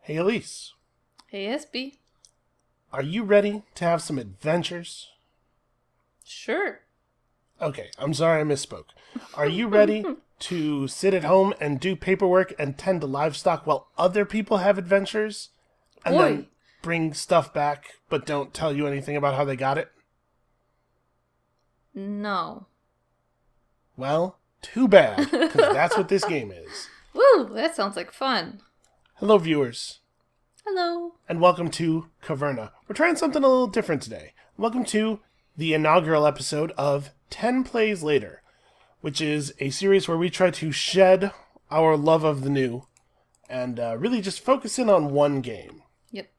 Hey Elise, Hey, SB. are you ready to have some adventures? Sure. Okay, I'm sorry I misspoke. Are you ready to sit at home and do paperwork and tend to livestock while other people have adventures? And then Boy. bring stuff back but don't tell you anything about how they got it? No. Well, too bad, because that's what this game is. Woo, that sounds like fun. Hello viewers, Hello. and welcome to Caverna. We're trying something a little different today. Welcome to the inaugural episode of 10 Plays Later, which is a series where we try to shed our love of the new and really just focus in on one game. Yep.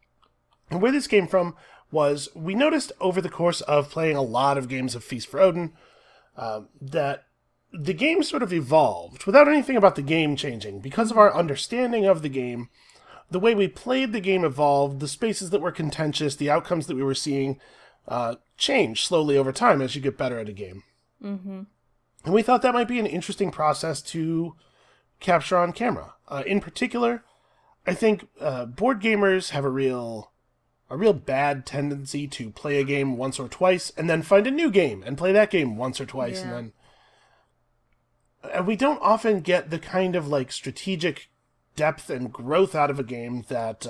And where this came from was we noticed over the course of playing a lot of games of Feast for Odin that the game sort of evolved without anything about the game changing. Because of our understanding of the game, the way we played the game evolved, the spaces that were contentious, the outcomes that we were seeing change slowly over time as you get better at a game. Mm-hmm. And we thought that might be an interesting process to capture on camera. In particular, I think board gamers have a real bad tendency to play a game once or twice and then find a new game and play that game once or twice. Yeah. And we don't often get the kind of like strategic depth and growth out of a game that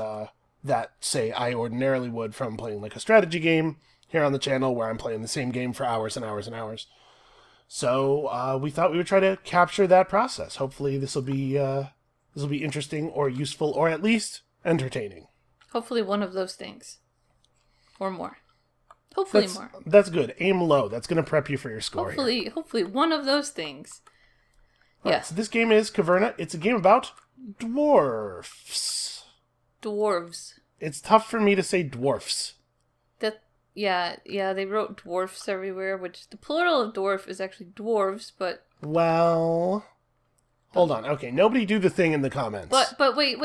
say I ordinarily would from playing like a strategy game here on the channel where I'm playing the same game for hours and hours and hours. So we thought we would try to capture that process. Hopefully this will be interesting or useful or at least entertaining. Hopefully one of those things. Or more. Hopefully more. That's good. Aim low. That's going to prep you for your score here. Hopefully one of those things. Right, so this game is Caverna. It's a game about dwarfs. Dwarves. It's tough for me to say dwarfs. Yeah, they wrote dwarfs everywhere, which the plural of dwarf is actually dwarves, but... Well... Hold on. Okay, nobody do the thing in the comments. But wait.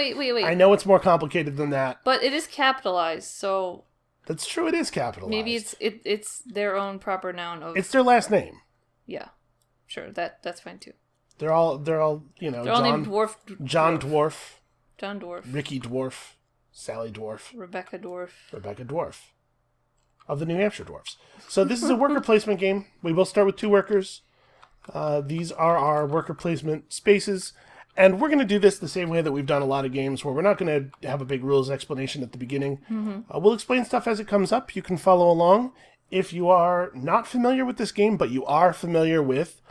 I know it's more complicated than that. But it is capitalized, so... That's true, it is capitalized. Maybe it's their own proper noun of... It's their last name. Yeah. Sure, that's fine too. They're all, you know, They're all named Dwarf. John Dwarf. John Dwarf. Ricky Dwarf. Sally Dwarf. Rebecca Dwarf. Rebecca Dwarf. Of the New Hampshire Dwarfs. So this is a worker placement game. We will start with 2 workers. These are our worker placement spaces. And we're going to do this the same way that we've done a lot of games where we're not going to have a big rules explanation at the beginning. Mm-hmm. We'll explain stuff as it comes up. You can follow along. If you are not familiar with this game, but you are familiar with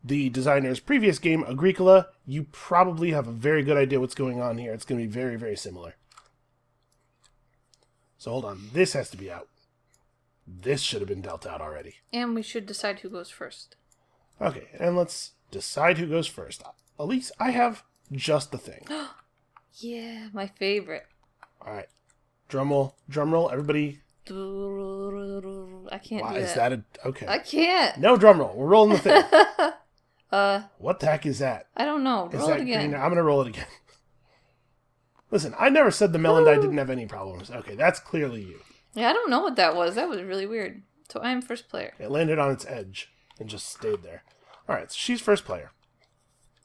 the designer's previous game, Agricola, you probably have a very good idea what's going on here. It's going to be very, very similar. So hold on. This has to be out. This should have been dealt out already. And we should decide who goes first. Okay, and let's decide who goes first. Elise, I have just the thing. Yeah, my favorite. All right. Drum roll, everybody. I can't do that. Is that okay? I can't. No drum roll. We're rolling the thing. What the heck is that? I don't know. Roll it again. Green? I'm going to roll it again. Listen, I never said the melon die didn't have any problems. Okay, that's clearly you. Yeah, I don't know what that was. That was really weird. So I am first player. It landed on its edge and just stayed there. All right, so she's first player.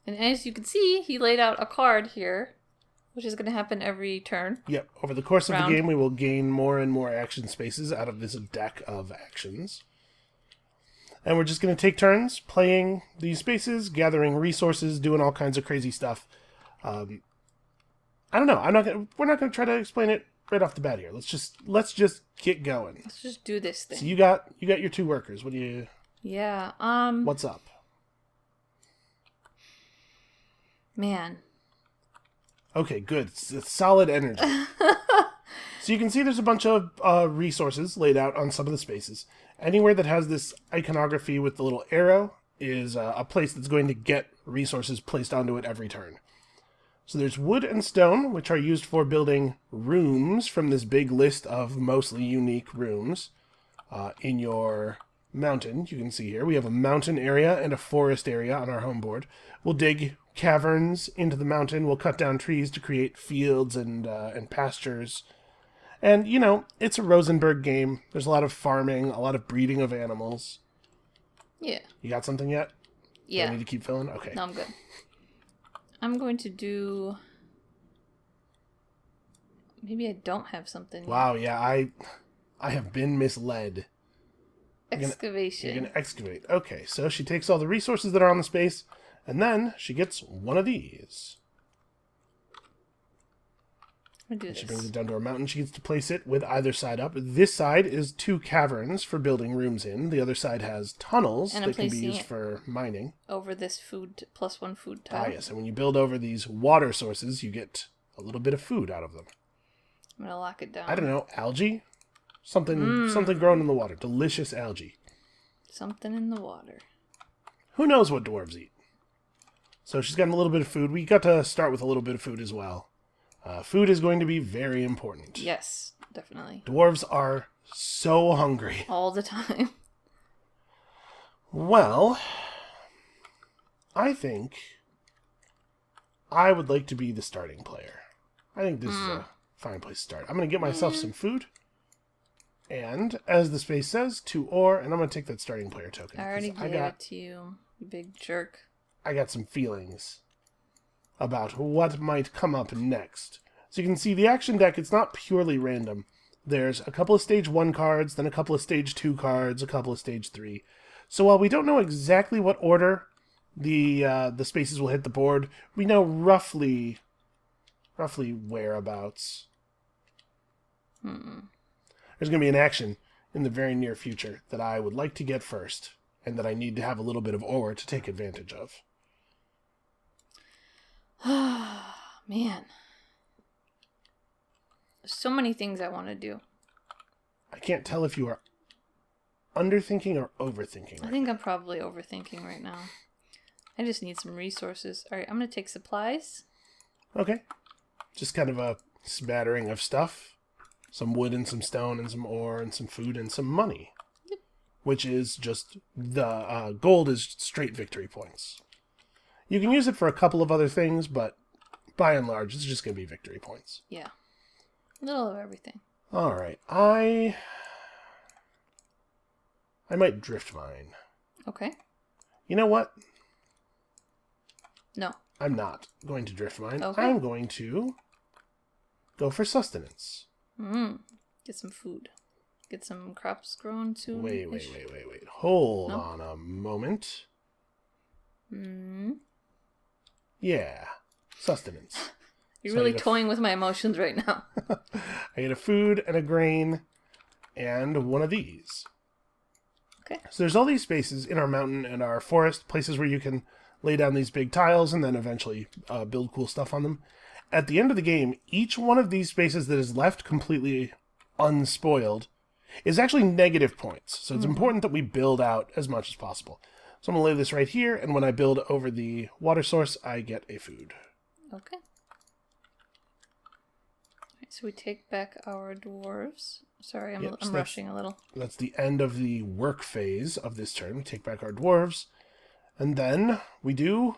And as you can see, he laid out a card here, which is going to happen every turn. Yep. Over the course of Round. the game, we will gain more and more action spaces out of this deck of actions. And we're just going to take turns playing these spaces, gathering resources, doing all kinds of crazy stuff. I don't know. We're not going to try to explain it right off the bat here. Let's just get going. Let's just do this thing. So you got your 2 workers. What do you? Yeah. What's up? Man. Okay, good. It's solid energy. So you can see there's a bunch of resources laid out on some of the spaces. Anywhere that has this iconography with the little arrow is a place that's going to get resources placed onto it every turn. So there's wood and stone, which are used for building rooms from this big list of mostly unique rooms in your mountain. You can see here we have a mountain area and a forest area on our home board. We'll dig caverns into the mountain. We'll cut down trees to create fields and pastures. And, you know, it's a Rosenberg game. There's a lot of farming, a lot of breeding of animals. Yeah. You got something yet? Yeah. Do I need to keep filling? Okay. No, I'm good. I'm going to do Maybe I don't have something yet. Wow, yeah, I have been misled. Excavation. You're gonna excavate. Okay, so she takes all the resources that are on the space, and then she gets one of these. She brings it down to her mountain. She gets to place it with either side up. This side is 2 caverns for building rooms in. The other side has tunnels that can be used for mining. Over this food, +1 food tile. Ah, yes, and when you build over these water sources, you get a little bit of food out of them. I'm going to lock it down. I don't know, algae? Something growing in the water. Delicious algae. Something in the water. Who knows what dwarves eat? So she's gotten a little bit of food. We got to start with a little bit of food as well. Food is going to be very important. Yes, definitely. Dwarves are so hungry. All the time. Well, I think I would like to be the starting player. I think this is a fine place to start. I'm going to get myself some food. And, as the space says, 2 ore, and I'm going to take that starting player token. I already gave it to you, you big jerk. I got some feelings about what might come up next. So you can see the action deck, it's not purely random. There's a couple of stage 1 cards, then a couple of stage 2 cards, a couple of stage 3. So while we don't know exactly what order the spaces will hit the board, we know roughly whereabouts. There's going to be an action in the very near future that I would like to get first, and that I need to have a little bit of ore to take advantage of. Man. There's so many things I want to do. I can't tell if you are underthinking or overthinking. I think I'm probably overthinking right now. I just need some resources. Alright, I'm going to take supplies. Okay. Just kind of a smattering of stuff. Some wood and some stone and some ore and some food and some money. Yep. Which is just the gold is straight victory points. You can use it for a couple of other things, but by and large, it's just going to be victory points. Yeah. A little of everything. Alright. I might drift mine. Okay. You know what? No. I'm not going to drift mine. Okay. I'm going to go for sustenance. Get some food. Get some crops grown soon. Wait. Hold on a moment. Yeah. Sustenance. You're really toying with my emotions right now. I get a food and a grain and one of these. Okay. So there's all these spaces in our mountain and our forest, places where you can lay down these big tiles and then eventually build cool stuff on them. At the end of the game, each one of these spaces that is left completely unspoiled is actually negative points. So it's important that we build out as much as possible. So I'm going to lay this right here, and when I build over the water source, I get a food. Okay. Alright, so we take back our dwarves. Sorry, I'm rushing a little. That's the end of the work phase of this turn. We take back our dwarves, and then we do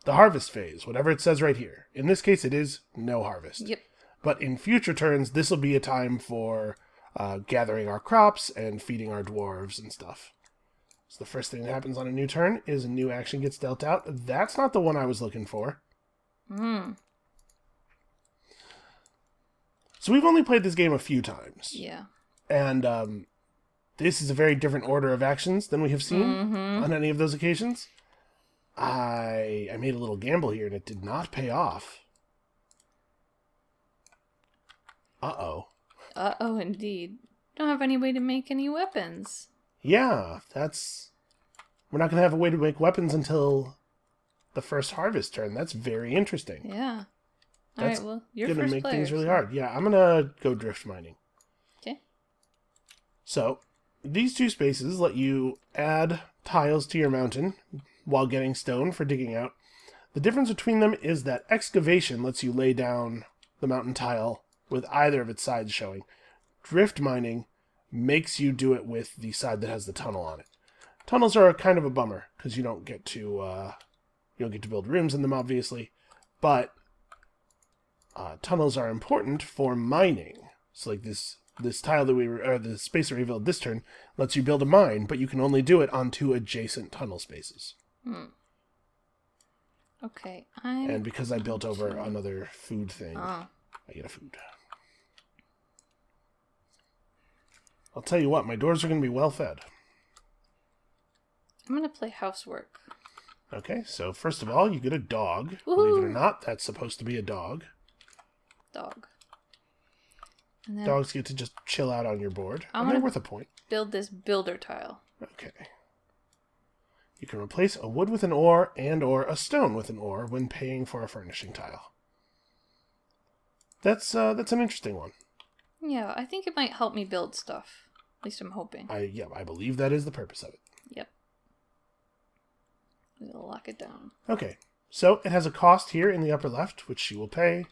the harvest phase, whatever it says right here. In this case, it is no harvest. Yep. But in future turns, this will be a time for gathering our crops and feeding our dwarves and stuff. So the first thing that happens on a new turn is a new action gets dealt out. That's not the one I was looking for. So we've only played this game a few times. Yeah. And this is a very different order of actions than we have seen on any of those occasions. I made a little gamble here, and it did not pay off. Uh-oh. Uh-oh, indeed. Don't have any way to make any weapons. Yeah, we're not going to have a way to make weapons until the first harvest turn. That's very interesting. Yeah. That's Alright, well, you're going to first make player, things really so. hard. Yeah, I'm going to go drift mining. Okay. So, these 2 spaces let you add tiles to your mountain while getting stone for digging out. The difference between them is that excavation lets you lay down the mountain tile with either of its sides showing. Drift mining makes you do it with the side that has the tunnel on it. Tunnels are kind of a bummer because you don't get to build rooms in them, obviously, but tunnels are important for mining. So like this tile that the space that we revealed this turn lets you build a mine, but you can only do it on 2 adjacent tunnel spaces. Okay, and because I built over another food thing, I get a food. I'll tell you what, my dwarves are going to be well fed. I'm going to play housework. Okay, so first of all, you get a dog. Woohoo! Believe it or not, that's supposed to be a dog. Dog. And then Dogs get to just chill out on your board. I And they're wanna worth a point. build this builder tile. Okay. You can replace a wood with an ore and or a stone with an ore when paying for a furnishing tile. That's an interesting one. Yeah, I think it might help me build stuff. At least I'm hoping. I believe that is the purpose of it. Yep. We'll lock it down. Okay, so it has a cost here in the upper left, which she will pay.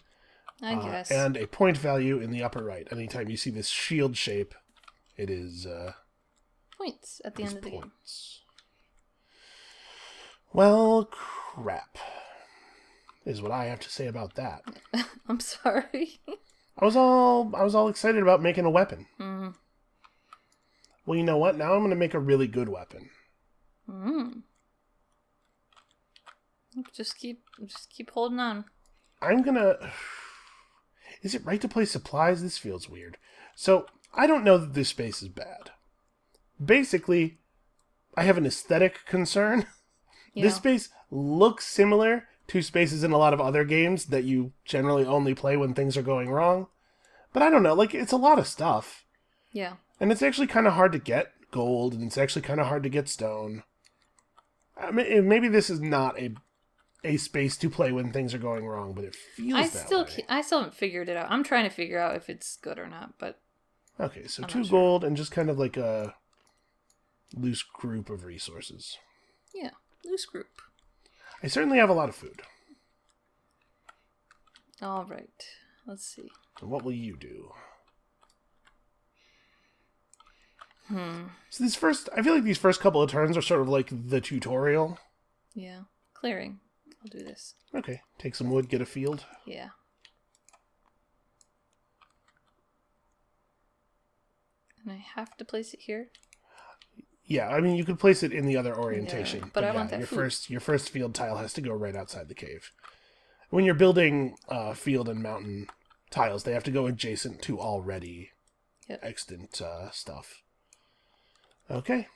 I guess. And a point value in the upper right. Anytime you see this shield shape, it is... points at the end of the game. Well, crap. Is what I have to say about that. I'm sorry. I was all excited about making a weapon. Mm. Well, you know what? Now I'm going to make a really good weapon. Mm. Just keep holding on. I'm going to... Is it right to play supplies? This feels weird. So, I don't know that this space is bad. Basically, I have an aesthetic concern. Yeah. This space looks similar to spaces in a lot of other games that you generally only play when things are going wrong. But I don't know, like, it's a lot of stuff. Yeah. And it's actually kind of hard to get gold, and it's actually kind of hard to get stone. I mean, maybe this is not a space to play when things are going wrong, but it feels that way. I still haven't figured it out. I'm trying to figure out if it's good or not, but... Okay, so I'm 2 not sure. gold and just kind of like a loose group of resources. Yeah, loose group. I certainly have a lot of food. All right, let's see. And what will you do? So I feel like these first couple of turns are sort of like the tutorial. Yeah, clearing. I'll do this. Okay, take some wood, get a field. Yeah. And I have to place it here? Yeah, I mean, you could place it in the other orientation. Yeah, but I yeah, want that your first field tile has to go right outside the cave. When you're building field and mountain tiles, they have to go adjacent to already extant stuff. Okay.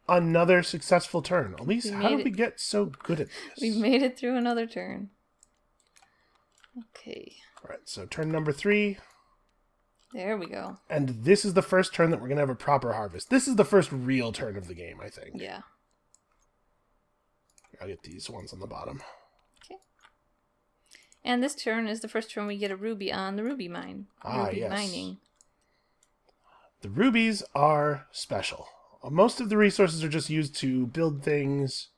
Another successful turn. Elise, how did we get so good at this? We made it through another turn. Okay. All right, so turn number 3. There we go. And this is the first turn that we're going to have a proper harvest. This is the first real turn of the game, I think. Yeah. I'll get these ones on the bottom. Okay. And this turn is the first turn we get a ruby on the ruby mine. Ruby mining. The rubies are special. Most of the resources are just used to build things.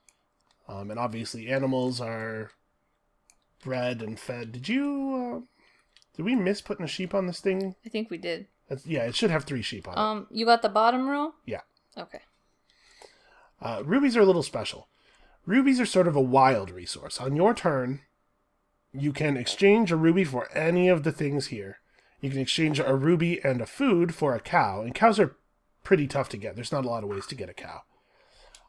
And obviously animals are bred and fed. Did we miss putting a sheep on this thing? I think we did. Yeah, it should have 3 sheep on it. You got the bottom row? Yeah. Okay. Rubies are a little special. Rubies are sort of a wild resource. On your turn, you can exchange a ruby for any of the things here. You can exchange a ruby and a food for a cow, and cows are pretty tough to get. There's not a lot of ways to get a cow.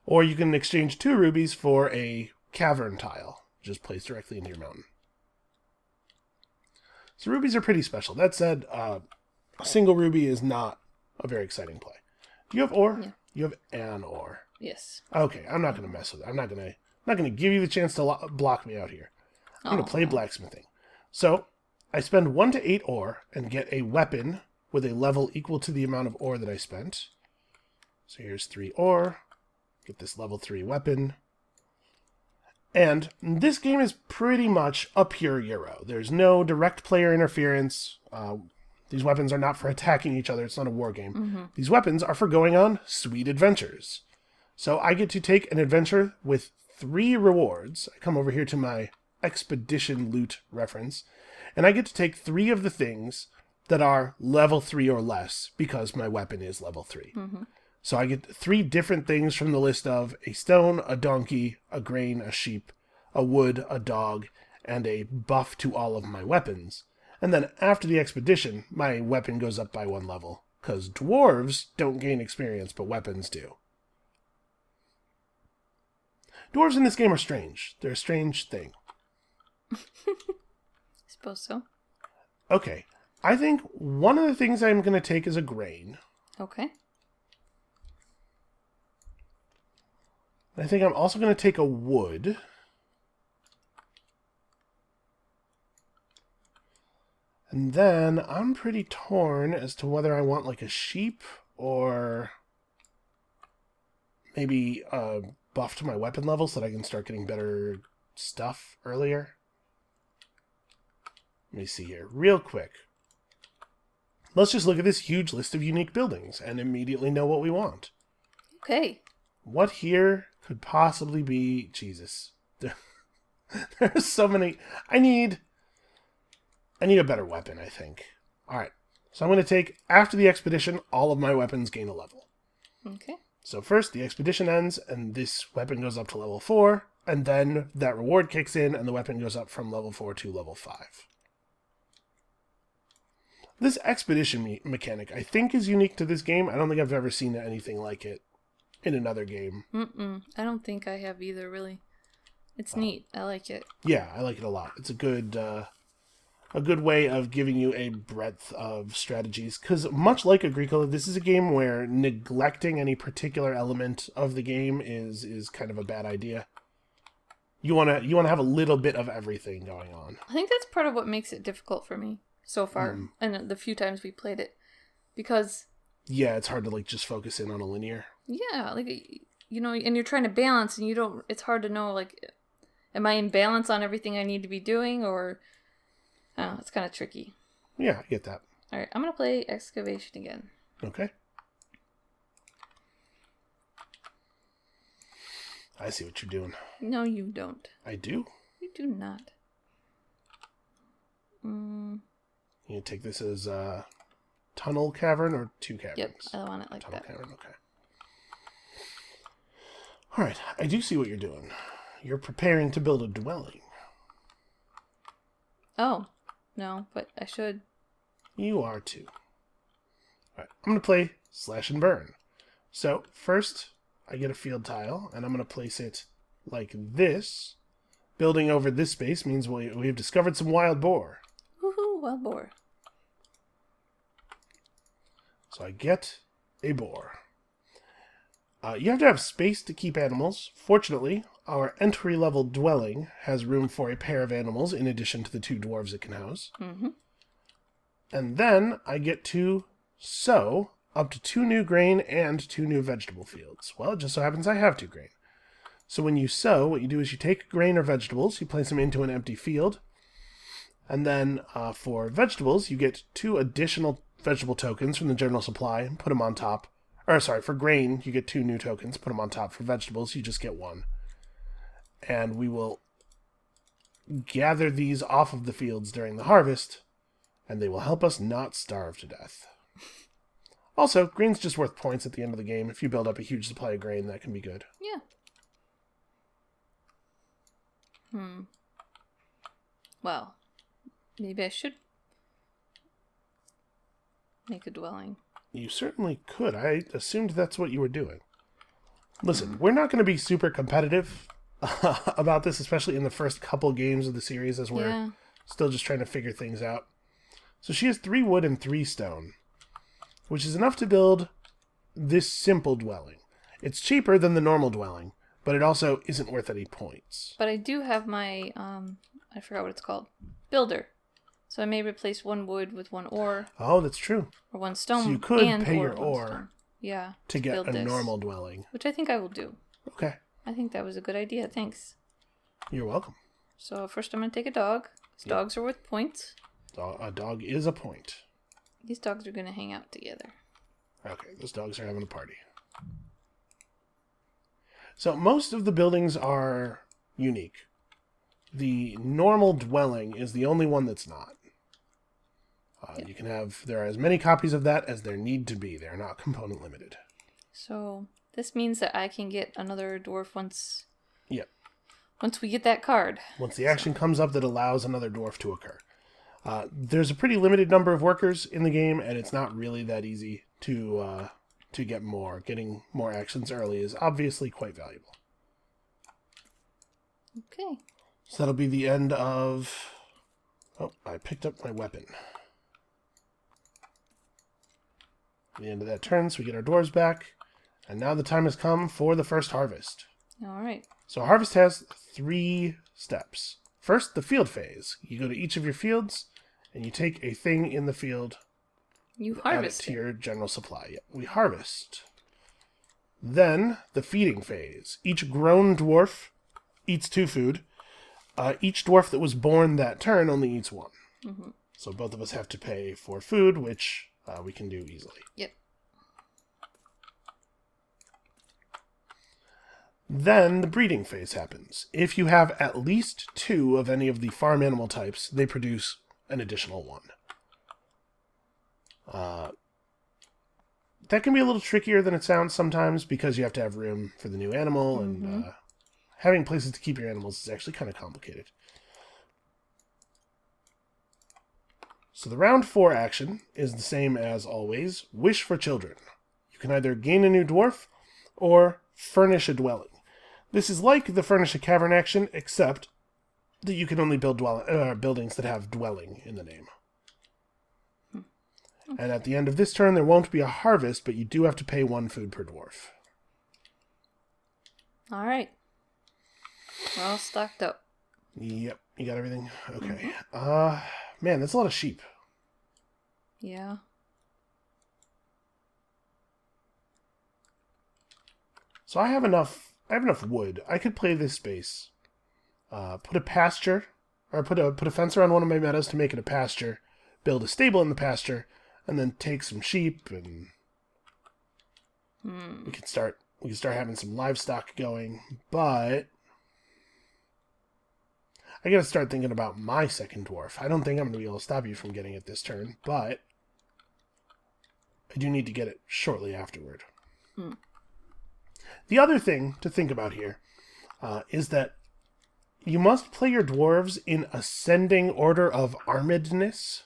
Or you can exchange 2 rubies for a cavern tile, just placed directly into your mountain. So rubies are pretty special. That said, a single ruby is not a very exciting play. Do you have ore? Yeah. You have an ore. Yes. Okay, I'm not going to mess with it. I'm not going to give you the chance to block me out here. I'm going to play blacksmithing. So, I spend 1 to 8 ore and get a weapon with a level equal to the amount of ore that I spent. So here's 3 ore. Get this level 3 weapon. And this game is pretty much a pure Euro. There's no direct player interference. These weapons are not for attacking each other. It's not a war game. Mm-hmm. These weapons are for going on sweet adventures. So I get to take an adventure with 3 rewards. I come over here to my expedition loot reference. And I get to take 3 of the things that are level 3 or less because my weapon is level 3. Mm-hmm. So I get 3 different things from the list of a stone, a donkey, a grain, a sheep, a wood, a dog, and a buff to all of my weapons. And then after the expedition, my weapon goes up by 1 level, because dwarves don't gain experience, but weapons do. Dwarves in this game are strange. They're a strange thing. I suppose so. Okay. I think one of the things I'm going to take is a grain. Okay. I think I'm also going to take a wood. And then I'm pretty torn as to whether I want like a sheep or maybe a buff to my weapon level so that I can start getting better stuff earlier. Let me see here real quick. Let's just look at this huge list of unique buildings and immediately know what we want. Okay. What here could possibly be... Jesus. There's so many... I need a better weapon, I think. Alright. So I'm going to take, after the expedition, all of my weapons gain a level. Okay. So first, the expedition ends, and this weapon goes up to level 4, and then that reward kicks in, and the weapon goes up from level 4 to level 5. This expedition mechanic, I think, is unique to this game. I don't think I've ever seen anything like it in another game. I don't think I have either, really. It's neat. I like it. Yeah, I like it a lot. It's a good way of giving you a breadth of strategies. Because much like Agricola, this is a game where neglecting any particular element of the game is kind of a bad idea. You wanna have a little bit of everything going on. I think that's part of what makes it difficult for me so far, and the few times we played it, because yeah, it's hard to like just focus in on a linear. Yeah, like, you know, and you're trying to balance, and you don't. It's hard to know, like, am I in balance on everything I need to be doing, or I don't know, it's kind of tricky. Yeah, I get that. All right, I'm gonna play excavation again. Okay. I see what you're doing. No, you don't. I do? You do not. You take this as a tunnel cavern or 2 caverns? Yep, I want it like tunnel that. Cavern, okay. Alright, I do see what you're doing. You're preparing to build a dwelling. Oh, no, but I should. You are too. Alright, I'm going to play Slash and Burn. So, first, I get a field tile, and I'm going to place it like this. Building over this space means we've discovered some wild boar. Woohoo, wild boar. So I get a boar. You have to have space to keep animals. Fortunately, our entry-level dwelling has room for a pair of animals in addition to the 2 dwarves it can house. Mm-hmm. And then I get to sow up to 2 new grain and 2 new vegetable fields. Well, it just so happens I have 2 grain. So when you sow, what you do is you take grain or vegetables, you place them into an empty field, and then for vegetables, you get 2 additional vegetable tokens from the general supply and put them on top. Or, sorry, for grain, you get 2 new tokens, put them on top. For vegetables, you just get 1. And we will gather these off of the fields during the harvest, and they will help us not starve to death. Also, grain's just worth points at the end of the game. If you build up a huge supply of grain, that can be good. Yeah. Well, maybe I should make a dwelling. You certainly could. I assumed that's what you were doing. Listen, we're not going to be super competitive about this, especially in the first couple games of the series, as we're still just trying to figure things out. So she has 3 wood and 3 stone, which is enough to build this simple dwelling. It's cheaper than the normal dwelling, but it also isn't worth any points. But I do have my, I forgot what it's called, builder. So I may replace 1 wood with 1 ore. Oh, that's true. Or 1 stone. So you could and pay your one ore stone. Yeah, to get build a this, normal dwelling. which I think I will do. Okay. I think that was a good idea. Thanks. You're welcome. So first I'm going to take a dog. These dogs are worth points. A dog is a point. These dogs are going to hang out together. Okay, those dogs are having a party. So most of the buildings are unique. The normal dwelling is the only one that's not. You can have, there are as many copies of that as there need to be. They're not component limited. So this means that I can get another dwarf once. Yep. Once we get that card. Once the action comes up that allows another dwarf to occur. There's a pretty limited number of workers in the game, and it's not really that easy to get more. Getting more actions early is obviously quite valuable. Okay. So that'll be the end of... Oh, I picked up my weapon. the end of that turn, so we get our dwarves back. And now the time has come for the first harvest. All right. So harvest has 3 steps. First, the field phase. You go to each of your fields, and you take a thing in the field. You Add it harvest to it. your general supply. Yep, we harvest. Then, the feeding phase. Each grown dwarf eats 2 food. Each dwarf that was born that turn only eats 1. Mm-hmm. So both of us have to pay for food, which we can do easily. Yep. Then the breeding phase happens. If you have at least 2 of any of the farm animal types, they produce an additional 1. That can be a little trickier than it sounds sometimes because you have to have room for the new animal, and having places to keep your animals is actually kind of complicated. So the round 4 action is the same as always. Wish for children. You can either gain a new dwarf or furnish a dwelling. This is like the furnish a cavern action, except that you can only build buildings that have dwelling in the name. And at the end of this turn, there won't be a harvest, but you do have to pay 1 food per dwarf. All right. We're all stocked up. Yep, you got everything? Okay. Man, that's a lot of sheep. Yeah. So I have enough wood. I could play this space. Put a pasture, or put a fence around one of my meadows to make it a pasture. Build a stable in the pasture, and then take some sheep, and we can start having some livestock going. But I gotta start thinking about my second dwarf. I don't think I'm gonna be able to stop you from getting it this turn, but I do need to get it shortly afterward. The other thing to think about here is that you must play your dwarves in ascending order of armedness,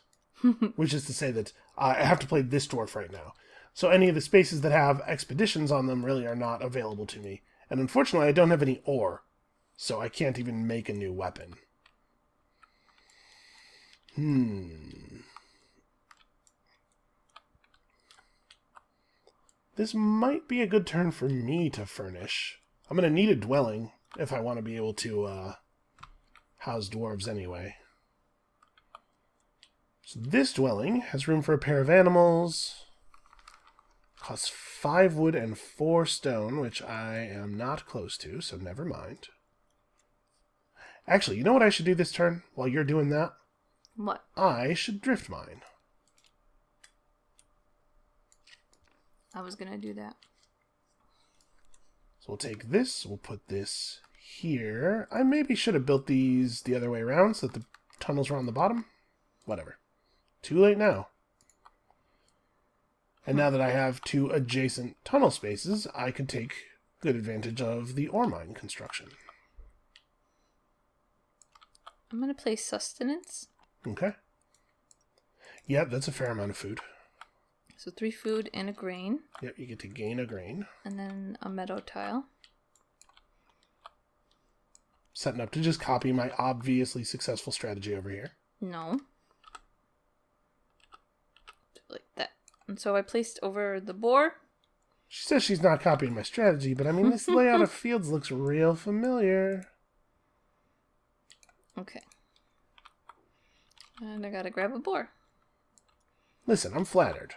which is to say that I have to play this dwarf right now. So any of the spaces that have expeditions on them really are not available to me. And unfortunately, I don't have any ore, so I can't even make a new weapon. This might be a good turn for me to furnish. I'm going to need a dwelling if I want to be able to house dwarves anyway. So this dwelling has room for a pair of animals. Costs 5 wood and 4 stone, which I am not close to, so never mind. Actually, you know what I should do this turn while you're doing that? What? I should drift mine. I was going to do that. So we'll take this, we'll put this here. I maybe should have built these the other way around so that the tunnels were on the bottom. Whatever. Too late now. And now that I have 2 adjacent tunnel spaces, I can take good advantage of the ore mine construction. I'm going to play sustenance. Okay. Yeah, that's a fair amount of food. So 3 food and a grain. Yep, you get to gain a grain. And then a meadow tile. Setting up to just copy my obviously successful strategy over here. No. Like that. And so I placed over the boar. She says she's not copying my strategy, but I mean, this layout of fields looks real familiar. Okay. And I gotta grab a boar. Listen, I'm flattered.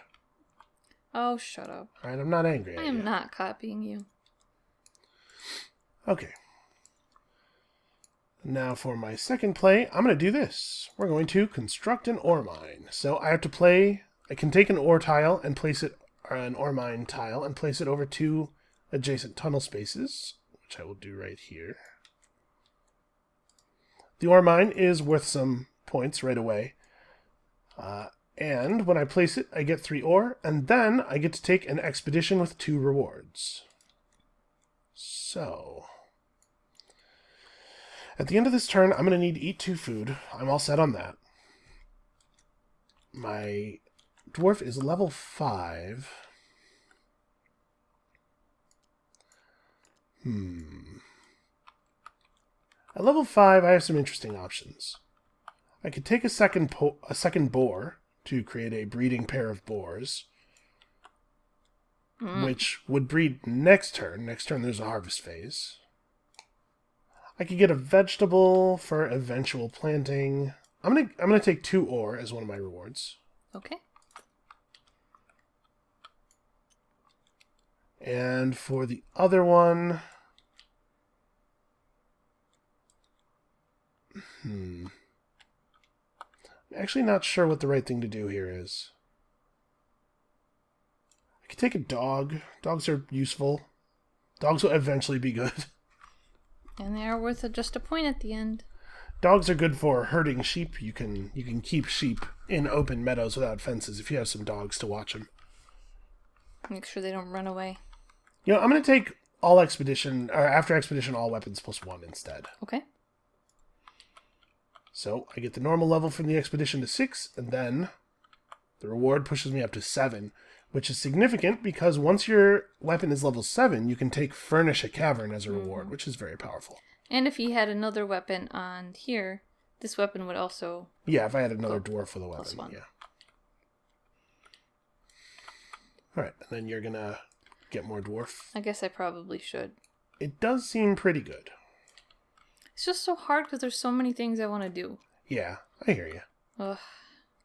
Oh, shut up. Alright, I'm not angry at I you. am not copying you. Okay. Now for my second play, I'm going to do this. We're going to construct an ore mine. So I have to play... I can take an ore tile and place it... Or an ore mine tile and place it over 2 adjacent tunnel spaces, which I will do right here. The ore mine is worth some points right away. And when I place it, I get 3 ore, and then I get to take an expedition with 2 rewards. So... At the end of this turn, I'm going to need to eat 2 food. I'm all set on that. My dwarf is level 5. At level 5, I have some interesting options. I could take a second boar to create a breeding pair of boars. which would breed next turn. Next turn there's a harvest phase. I could get a vegetable for eventual planting. I'm gonna take 2 ore as one of my rewards. Okay. And for the other one, I'm actually not sure what the right thing to do here is. I could take a dog. Dogs are useful. Dogs will eventually be good. And they are worth just a point at the end. Dogs are good for herding sheep. You can keep sheep in open meadows without fences if you have some dogs to watch them. Make sure they don't run away. You know, I'm going to take all expedition, or after expedition, all weapons +1 instead. Okay. So I get the normal level from the expedition to 6, and then the reward pushes me up to 7, which is significant because once your weapon is level 7, you can take Furnish a Cavern as a reward, which is very powerful. And if he had another weapon on here, this weapon would also... Yeah, if I had another dwarf with a weapon, +1. yeah. Alright, and then you're going to get more dwarf. I guess I probably should. It does seem pretty good. It's just so hard because there's so many things I want to do. Yeah, I hear you. Ugh.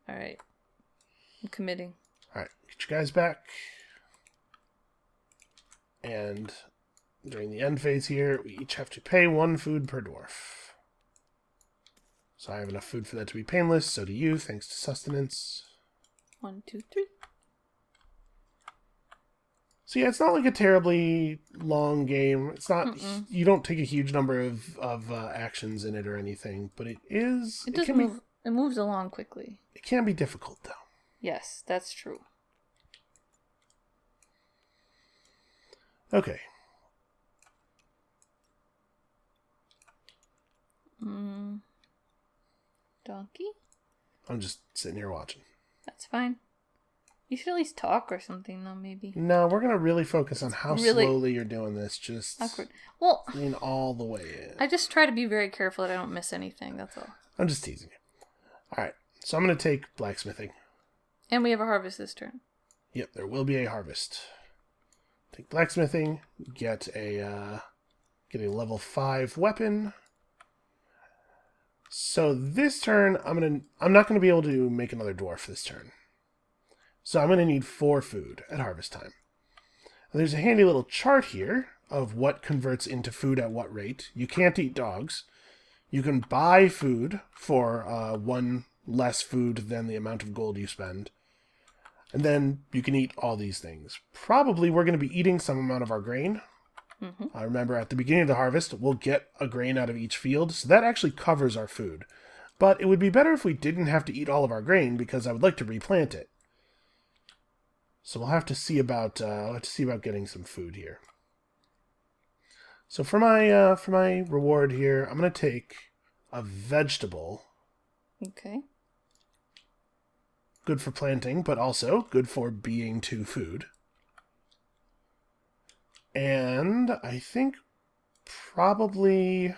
Alright. I'm committing. Alright, get you guys back. And during the end phase here, we each have to pay 1 food per dwarf. So I have enough food for that to be painless, so do you, thanks to sustenance. 1, 2, 3. So yeah, it's not like a terribly long game. It's not, you don't take a huge number of actions in it or anything, but it is... It does move. It moves along quickly. It can be difficult, though. Yes, that's true. Okay. Donkey? I'm just sitting here watching. That's fine. You should at least talk or something, though, maybe. No, we're going to really focus on how really slowly you're doing this. Just awkward. Well, lean all the way in. I just try to be very careful that I don't miss anything, that's all. I'm just teasing you. Alright, so I'm going to take blacksmithing. And we have a harvest this turn. Yep, there will be a harvest. Take blacksmithing, get a level 5 weapon. So this turn, I'm not going to be able to make another dwarf this turn. So I'm going to need 4 food at harvest time. And there's a handy little chart here of what converts into food at what rate. You can't eat dogs. You can buy food for 1 less food than the amount of gold you spend. And then you can eat all these things. Probably we're going to be eating some amount of our grain. I remember at the beginning of the harvest, we'll get a grain out of each field. So that actually covers our food. But it would be better if we didn't have to eat all of our grain because I would like to replant it. So we'll have to see about getting some food here. So for my reward here, I'm going to take a vegetable. Okay. Good for planting, but also good for being 2 food. And I think probably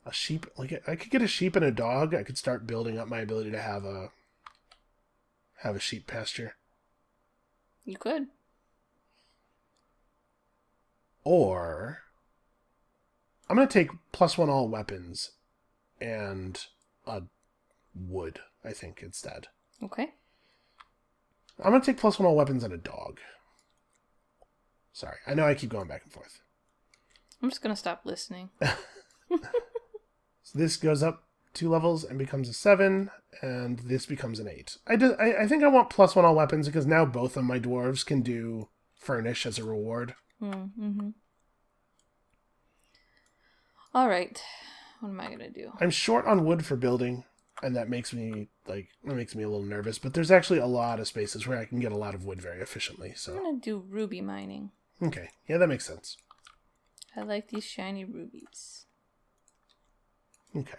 a sheep. Like I could get a sheep and a dog. I could start building up my ability to have a sheep pasture. You could. Or I'm going to take +1 all weapons and a wood, I think, instead. Okay. I'm going to take +1 all weapons and a dog. Sorry, I know I keep going back and forth. I'm just going to stop listening. So this goes up 2 levels and becomes a 7, and this becomes an 8. I think I want +1 all weapons because now both of my dwarves can do Furnish as a reward. All right. What am I going to do? I'm short on wood for building, and that makes me a little nervous, but there's actually a lot of spaces where I can get a lot of wood very efficiently. So I'm going to do ruby mining. Okay. Yeah, that makes sense. I like these shiny rubies. Okay.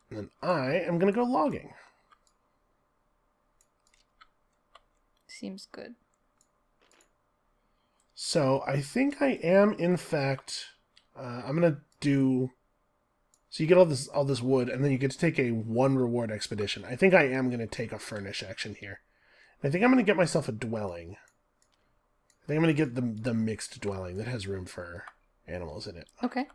And then I am going to go logging. Seems good. So I think I am, in fact, I'm going to do So you get all this wood, and then you get to take a 1 reward expedition. I think I am going to take a furnish action here. I think I'm going to get myself a dwelling. I think I'm going to get the mixed dwelling that has room for animals in it. Okay.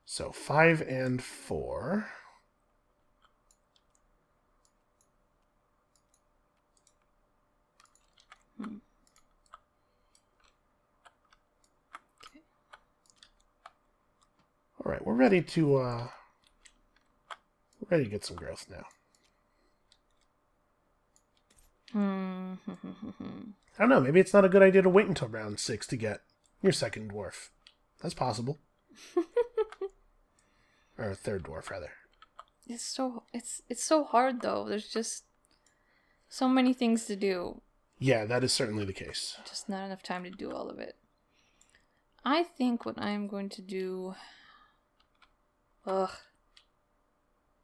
So 5 and 4. Okay. All right, we're ready to get some growth now. I don't know. Maybe it's not a good idea to wait until round 6 to get your second dwarf. That's possible. Or third dwarf, rather. It's so hard though. There's just so many things to do. Yeah, that is certainly the case. Just not enough time to do all of it. I think what I'm going to do...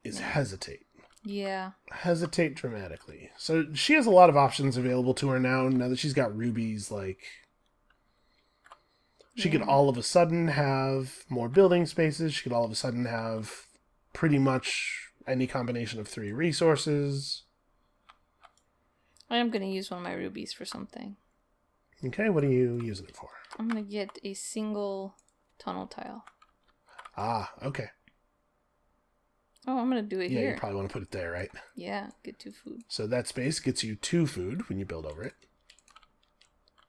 is hesitate. Yeah. Hesitate dramatically. So she has a lot of options available to her now that she's got rubies, like... She could all of a sudden have more building spaces. She could all of a sudden have pretty much any combination of 3 resources. I am going to use one of my rubies for something. Okay, what are you using it for? I'm going to get a single tunnel tile. Ah, okay. Oh, I'm going to do it here. Yeah, you probably want to put it there, right? Yeah, get 2 food. So that space gets you 2 food when you build over it.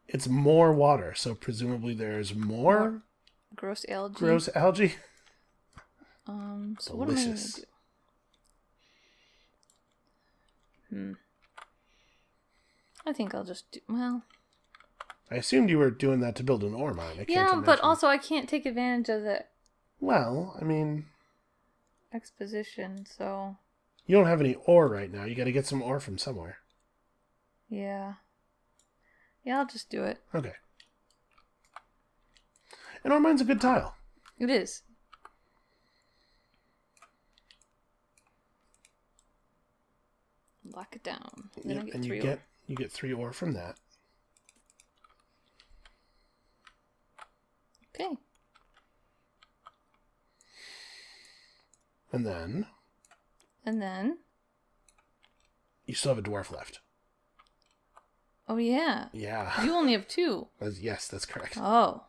It's more water, so presumably there's more gross algae. Gross algae. So what am I going to do? I think I'll just do... Well... I assumed you were doing that to build an ore mine. But also I can't take advantage of the... Well, I mean... exposition, so... You don't have any ore right now. You got to get some ore from somewhere. Yeah. Yeah, I'll just do it. Okay. And ore mine's a good tile. It is. Lock it down. Then I get 3 ore. You get 3 ore from that. Okay. And then... You still have a dwarf left. Oh, yeah. Yeah. You only have 2. Yes, that's correct. Oh.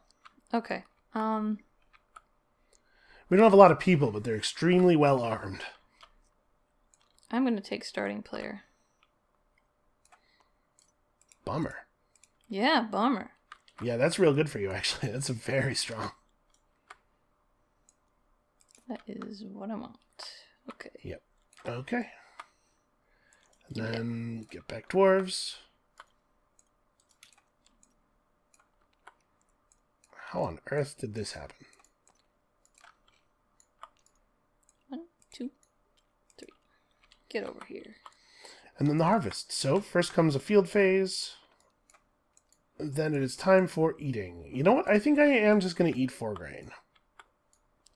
Okay. We don't have a lot of people, but they're extremely well armed. I'm going to take starting player. Bummer. Yeah, bummer. Yeah, that's real good for you, actually. That's very strong. That is what I want. Okay. Yep. Okay. And then get back dwarves. How on earth did this happen? 1, 2, 3. Get over here. And then the harvest. So first comes a field phase. Then it is time for eating. You know what? I think I am just going to eat 4 grain.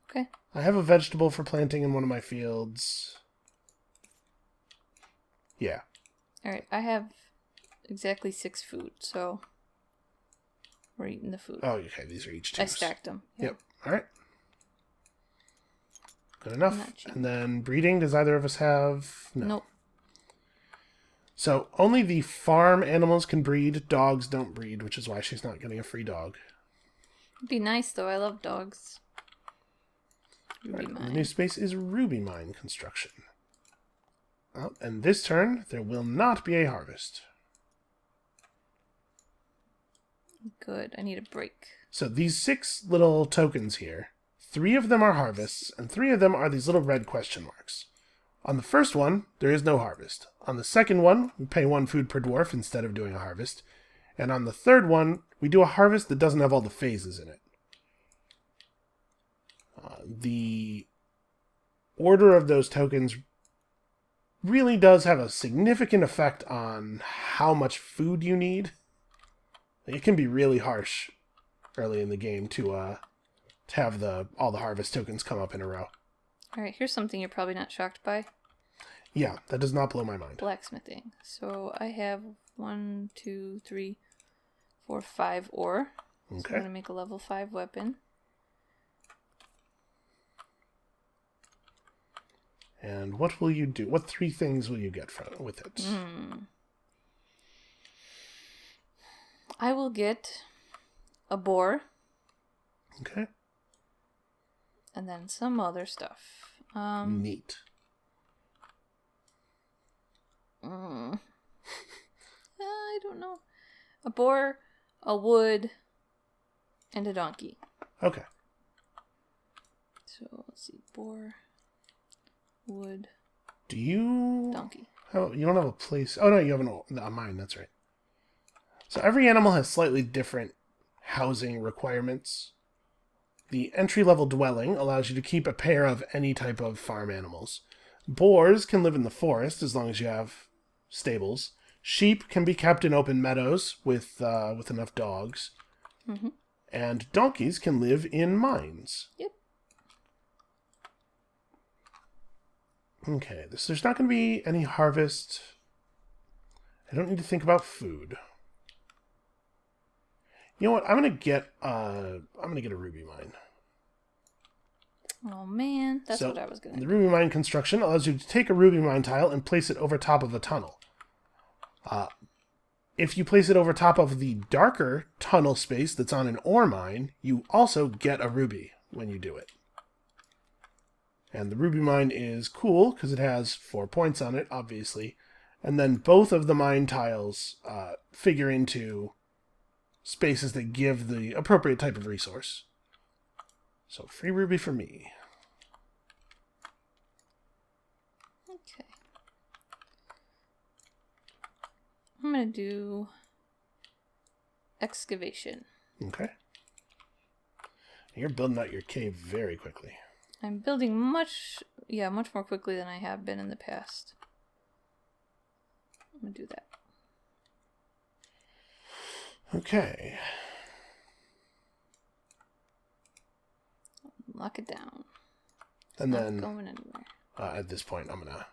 Okay. I have a vegetable for planting in one of my fields. Yeah. Alright, I have exactly 6 food, so we're eating the food. Oh, okay. These are each 2s. I stacked them. Yep. All right. Good enough. And then breeding, does either of us have? No. Nope. So only the farm animals can breed. Dogs don't breed, which is why she's not getting a free dog. It'd be nice, though. I love dogs. Right. The new space is ruby mine construction. Oh, and this turn, there will not be a harvest. Good. I need a break. So these 6 little tokens here, 3 of them are harvests, and 3 of them are these little red question marks. On the first one, there is no harvest. On the second one, we pay 1 food per dwarf instead of doing a harvest. And on the third one, we do a harvest that doesn't have all the phases in it. The order of those tokens really does have a significant effect on how much food you need. It can be really harsh early in the game to have all the harvest tokens come up in a row. Alright, here's something you're probably not shocked by. Yeah, that does not blow my mind. Blacksmithing. So I have 1, 2, 3, 4, 5 ore. So I'm going to make a level 5 weapon. And what will you do? What 3 things will you get with it? I will get a boar. Okay. And then some other stuff. Neat. I don't know. A boar, a wood, and a donkey. Okay. So let's see. Boar, wood, do you... donkey. Oh, you don't have a place... Oh, no, you have a mine. That's right. So every animal has slightly different housing requirements. The entry-level dwelling allows you to keep a pair of any type of farm animals. Boars can live in the forest as long as you have stables. Sheep can be kept in open meadows with enough dogs. Mm-hmm. And donkeys can live in mines. Yep. Okay, there's not going to be any harvest. I don't need to think about food. You know what? I'm gonna get a ruby mine. Oh man, that's what I was gonna do. The ruby mine construction allows you to take a ruby mine tile and place it over top of a tunnel. If you place it over top of the darker tunnel space that's on an ore mine, you also get a ruby when you do it. And the ruby mine is cool because it has 4 points on it, obviously. And then both of the mine tiles figure into spaces that give the appropriate type of resource. So free ruby for me. Okay. I'm going to do excavation. Okay. You're building out your cave very quickly. I'm building much more quickly than I have been in the past. I'm going to do that. Okay. Lock it down. And Not then going anywhere. At this point, I'm going to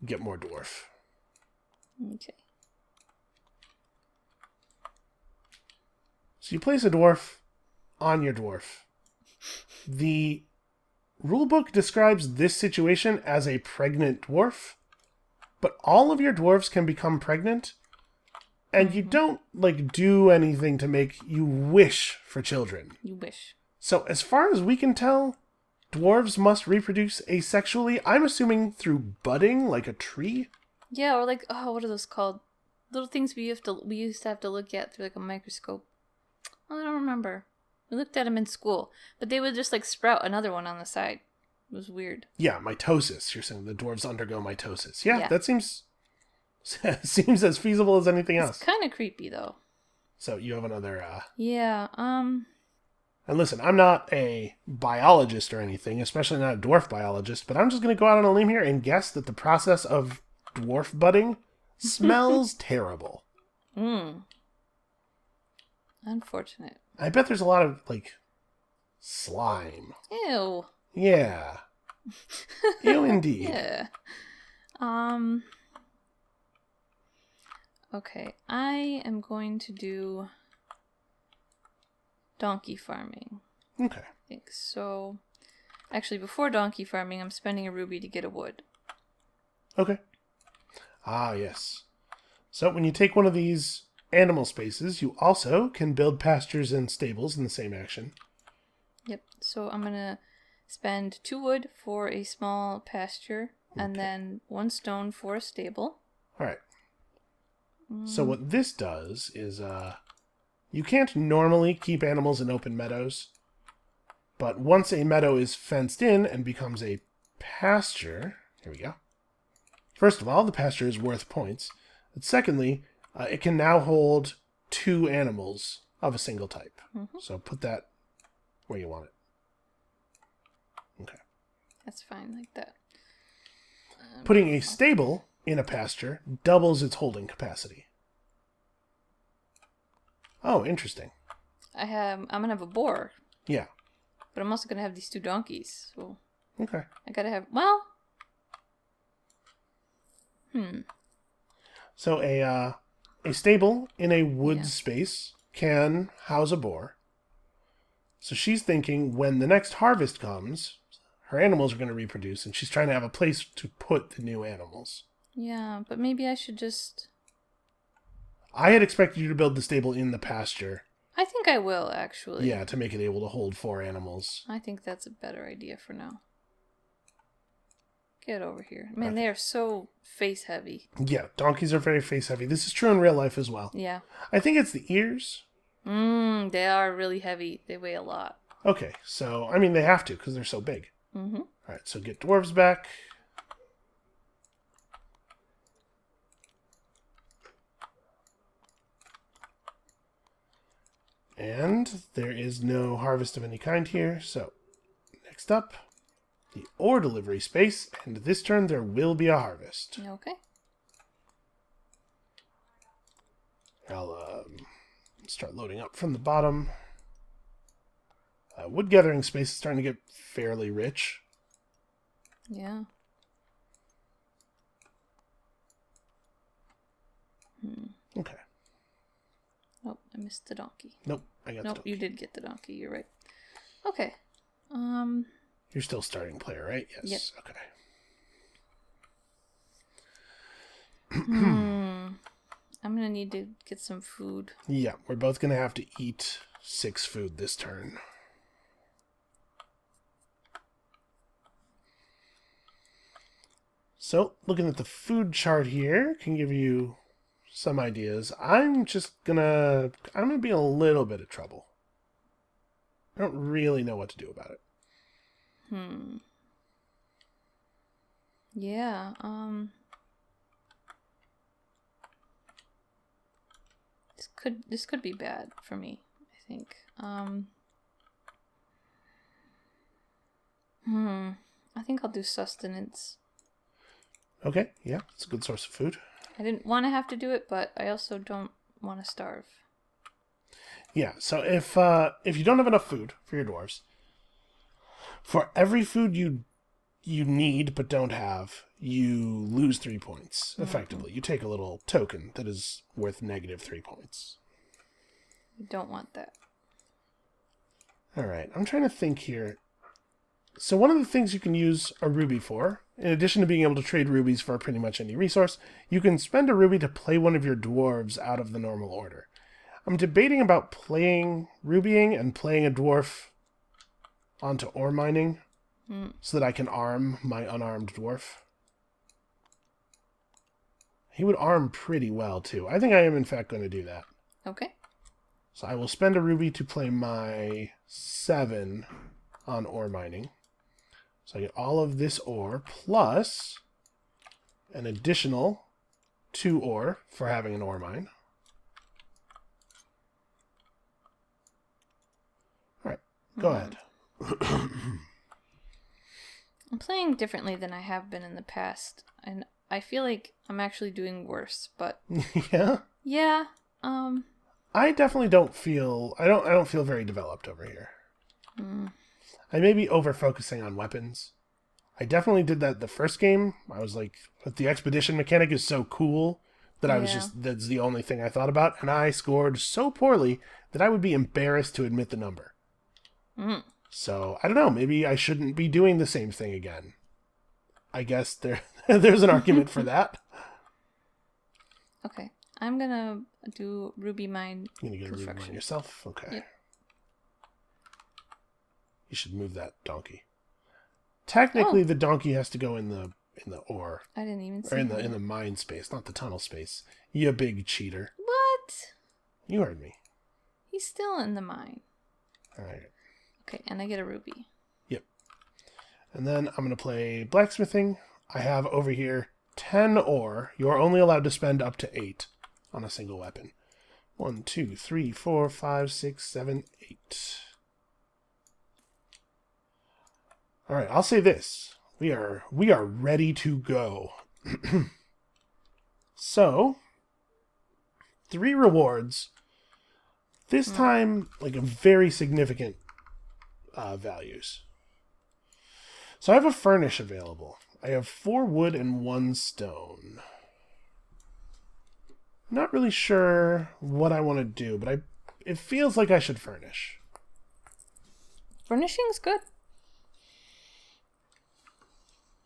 get more dwarf. Okay. So you place a dwarf on your dwarf. The rulebook describes this situation as a pregnant dwarf, but all of your dwarves can become pregnant, and you don't, do anything to make you wish for children. You wish. So as far as we can tell, dwarves must reproduce asexually. I'm assuming through budding, like a tree. Yeah, or what are those called? Little things we used to have to look at through a microscope. Oh, I don't remember. We looked at them in school, but they would just sprout another one on the side. It was weird. Yeah, mitosis. You're saying the dwarves undergo mitosis. Yeah. That seems as feasible as anything else. It's kind of creepy though. So you have another. Yeah. And listen, I'm not a biologist or anything, especially not a dwarf biologist, but I'm just going to go out on a limb here and guess that the process of dwarf budding smells terrible. Unfortunate. I bet there's a lot of, slime. Ew. Yeah. Ew, indeed. Yeah. Okay, I am going to do donkey farming. Okay. I think so. Actually, before donkey farming, I'm spending a ruby to get a wood. Okay. Ah, yes. So when you take one of these animal spaces, you also can build pastures and stables in the same action. Yep. So I'm going to spend 2 wood for a small pasture, and then 1 stone for a stable. All right. So what this does is, you can't normally keep animals in open meadows, but once a meadow is fenced in and becomes a pasture, here we go. First of all, the pasture is worth points. But secondly, it can now hold 2 animals of a single type. So put that where you want it. Okay. That's fine, like that. Putting a stable in a pasture doubles its holding capacity. Oh, interesting. I'm gonna have a boar. Yeah. But I'm also gonna have these 2 donkeys. So Okay. I gotta have So a stable in a wood space can house a boar. So she's thinking when the next harvest comes, her animals are going to reproduce, and she's trying to have a place to put the new animals. Yeah, but maybe I should just... I had expected you to build the stable in the pasture. I think I will, actually. Yeah, to make it able to hold 4 animals. I think that's a better idea for now. Get over here. Man, they are so face heavy. Yeah, donkeys are very face heavy. This is true in real life as well. Yeah. I think it's the ears. They are really heavy. They weigh a lot. Okay, so, I mean, they have to because they're so big. Mm-hmm. Alright, so get dwarves back. And there is no harvest of any kind here, so next up, the ore delivery space, and this turn there will be a harvest. Okay. I'll start loading up from the bottom. Wood gathering space is starting to get fairly rich. Yeah. Okay. Oh, I missed the donkey. Nope, I got the donkey. You did get the donkey. You're right. Okay. You're still starting player, right? Yes. Yep. Okay. I'm gonna need to get some food. Yeah, we're both gonna have to eat 6 food this turn. So, looking at the food chart here can give you some ideas. I'm gonna be in a little bit of trouble. I don't really know what to do about it. Yeah, this could be bad for me, I think. I think I'll do sustenance. Okay, yeah, it's a good source of food. I didn't want to have to do it, but I also don't want to starve. Yeah, so if you don't have enough food for your dwarves, for every food you need but don't have, you lose 3 points, effectively. You take a little token that is worth negative 3 points. You don't want that. Alright, I'm trying to think here. So one of the things you can use a ruby for, in addition to being able to trade rubies for pretty much any resource, you can spend a ruby to play one of your dwarves out of the normal order. I'm debating about playing rubying and playing a dwarf onto ore mining so that I can arm my unarmed dwarf. He would arm pretty well, too. I think I am, in fact, going to do that. Okay. So I will spend a ruby to play my 7 on ore mining. So I get all of this ore, plus an additional 2 ore for having an ore mine. Alright, go ahead. I'm playing differently than I have been in the past, and I feel like I'm actually doing worse, but... Yeah? Yeah, I definitely don't feel... I don't feel very developed over here. I may be over-focusing on weapons. I definitely did that the first game. I was like, the expedition mechanic is so cool that I was that's the only thing I thought about, and I scored so poorly that I would be embarrassed to admit the number. So, I don't know, maybe I shouldn't be doing the same thing again. I guess there's an argument for that. Okay. I'm gonna do ruby mine You're gonna get a ruby mine yourself? Okay. Yep. You should move that donkey. Technically, the donkey has to go in the ore. I didn't even see Or in the mine space, not the tunnel space. You big cheater. What? You heard me. He's still in the mine. Alright. Okay, and I get a ruby. Yep. And then I'm going to play Blacksmithing. I have over here 10 ore. You are only allowed to spend up to 8 on a single weapon. 1, 2, 3, 4, 5, 6, 7, 8. Alright, I'll say this. We are ready to go. So, 3 rewards. This time, like a very significant values. So I have a furnish available. I have 4 wood and 1 stone. Not really sure what I want to do, but it feels like I should furnish. Furnishing's good.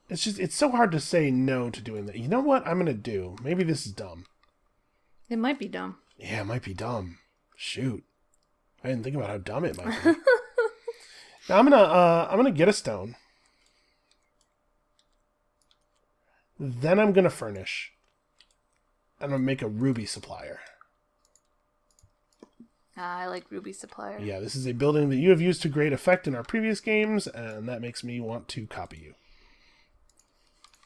It's so hard to say no to doing that. You know what I'm going to do? Maybe this is dumb. It might be dumb. Yeah, it might be dumb. Shoot. I didn't think about how dumb it might be. Now I'm gonna get a stone. Then I'm gonna furnish. And I'm gonna make a ruby supplier. I like ruby supplier. Yeah, this is a building that you have used to great effect in our previous games, and that makes me want to copy you.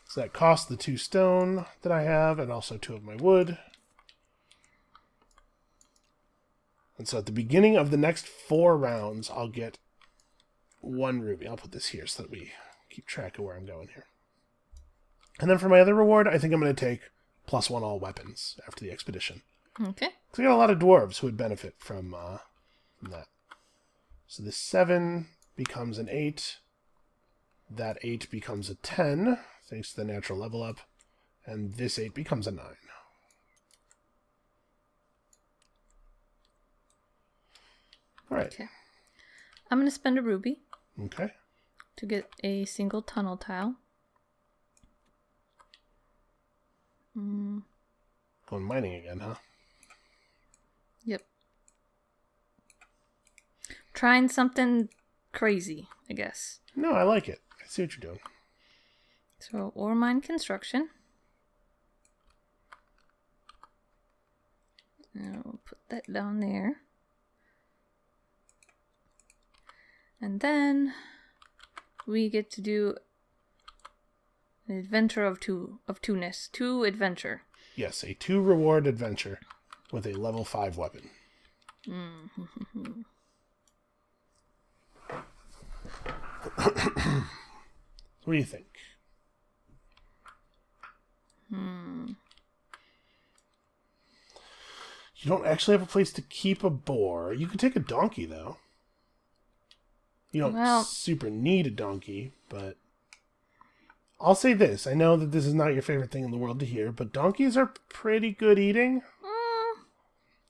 So that costs the 2 stone that I have, and also 2 of my wood. And so at the beginning of the next 4 rounds, I'll get 1 ruby. I'll put this here so that we keep track of where I'm going here. And then for my other reward, I think I'm going to take +1 all weapons after the expedition. Okay. Because I got a lot of dwarves who would benefit from that. So this 7 becomes an 8. That 8 becomes a 10, thanks to the natural level up. And this 8 becomes a 9. All right. Okay. I'm going to spend a ruby. Okay. To get a single tunnel tile. Going mining again, huh? Yep. Trying something crazy, I guess. No, I like it. I see what you're doing. So, ore mine construction. And we'll put that down there. And then we get to do an adventure of two-ness. 2 adventure. Yes, a 2 reward adventure with a level 5 weapon. Mm-hmm. What do you think? You don't actually have a place to keep a boar. You could take a donkey, though. You don't super need a donkey, but I'll say this. I know that this is not your favorite thing in the world to hear, but donkeys are pretty good eating.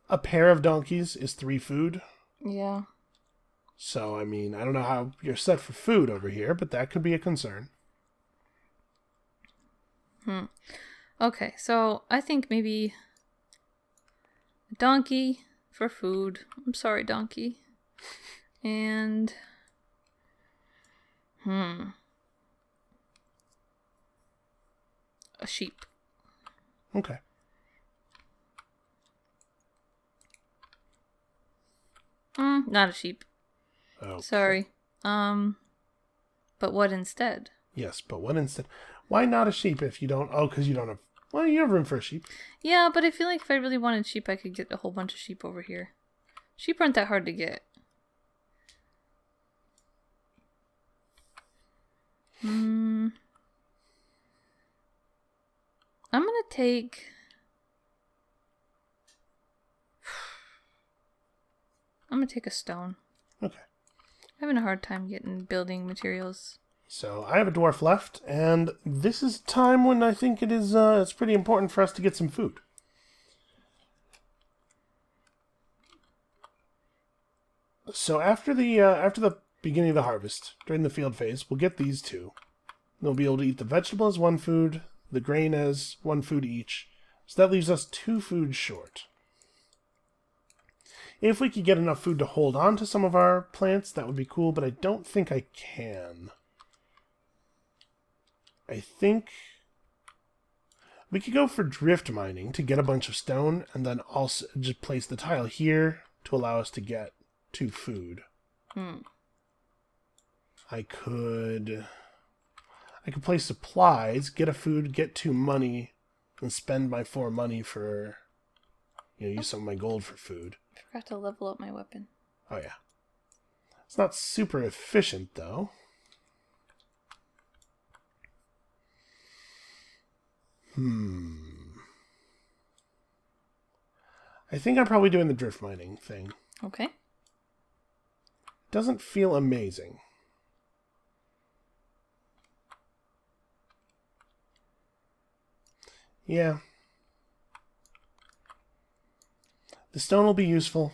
A pair of donkeys is 3 food. Yeah. So, I mean, I don't know how you're set for food over here, but that could be a concern. Okay, so I think maybe a donkey for food. I'm sorry, donkey. And a sheep. Okay. Not a sheep. Okay. Sorry. But what instead? Yes, but what instead? Why not a sheep if you don't? Oh, because you don't have. Well, you have room for a sheep. Yeah, but I feel like if I really wanted sheep, I could get a whole bunch of sheep over here. Sheep aren't that hard to get. I'm gonna take. I'm gonna take a stone. Okay. I'm having a hard time getting building materials. So I have a dwarf left, and this is time when I think it is. It's pretty important for us to get some food. So after the beginning of the harvest, during the field phase, we'll get these 2. They'll be able to eat the vegetable as 1 food, the grain as 1 food each. So that leaves us 2 food short. If we could get enough food to hold on to some of our plants, that would be cool, but I don't think I can. I think we could go for drift mining to get a bunch of stone, and then also just place the tile here to allow us to get 2 food. I could place supplies, get a food, get 2 money, and spend my 4 money for, use some of my gold for food. I forgot to level up my weapon. Oh, yeah. It's not super efficient, though. I think I'm probably doing the drift mining thing. Okay. Doesn't feel amazing. Yeah. The stone will be useful.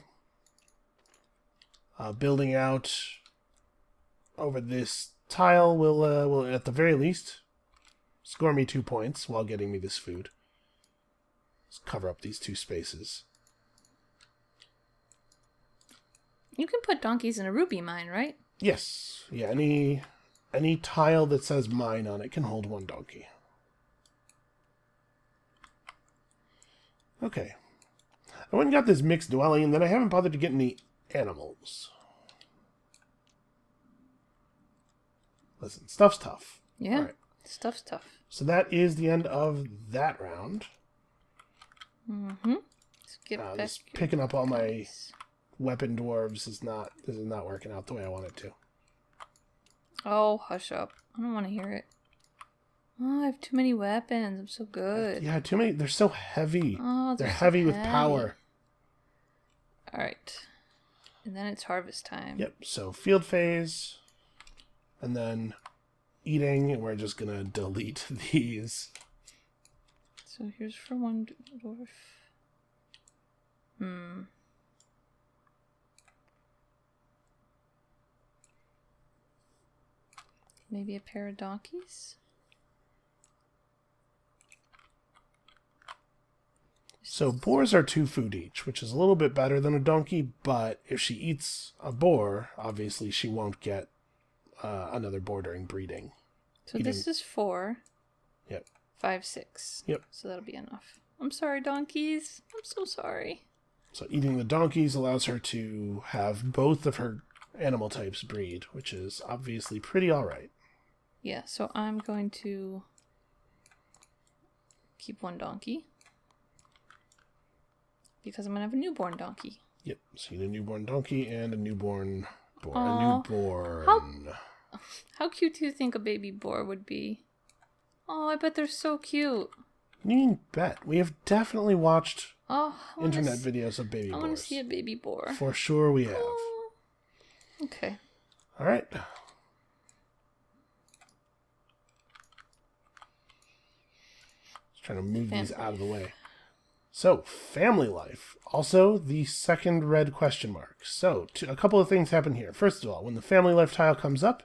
Building out over this tile will at the very least score me 2 points while getting me this food. Let's cover up these 2 spaces. You can put donkeys in a ruby mine, right? Yes. Yeah, any tile that says mine on it can hold 1 donkey. Okay. I went and got this mixed dwelling, and then I haven't bothered to get any animals. Listen, stuff's tough. Yeah, All right. stuff's tough. So that is the end of that round. Mm-hmm. Let's get back. Just picking up all my weapon dwarves is not working out the way I want it to. Oh, hush up. I don't want to hear it. Oh, I have too many weapons. I'm so good. Yeah, too many. They're so heavy. Oh, they're so heavy with power. All right. And then it's harvest time. Yep. So field phase. And then eating. And we're just going to delete these. So here's for 1 dwarf. Maybe a pair of donkeys? So boars are 2 food each, which is a little bit better than a donkey, but if she eats a boar, obviously she won't get another boar during breeding. So this is 4. Yep. 5, 6. Yep. So that'll be enough. I'm sorry, donkeys. I'm so sorry. So eating the donkeys allows her to have both of her animal types breed, which is obviously pretty alright. Yeah, so I'm going to keep 1 donkey. Because I'm going to have a newborn donkey. Yep, so you need a newborn donkey and a newborn boar. Aww. A newborn. How cute do you think a baby boar would be? Oh, I bet they're so cute. You mean bet? We have definitely watched internet videos of baby boars. I want to see a baby boar. For sure we have. Oh. Okay. All right. Just trying to move these out of the way. So, family life. Also, the second red question mark. So, a couple of things happen here. First of all, when the family life tile comes up,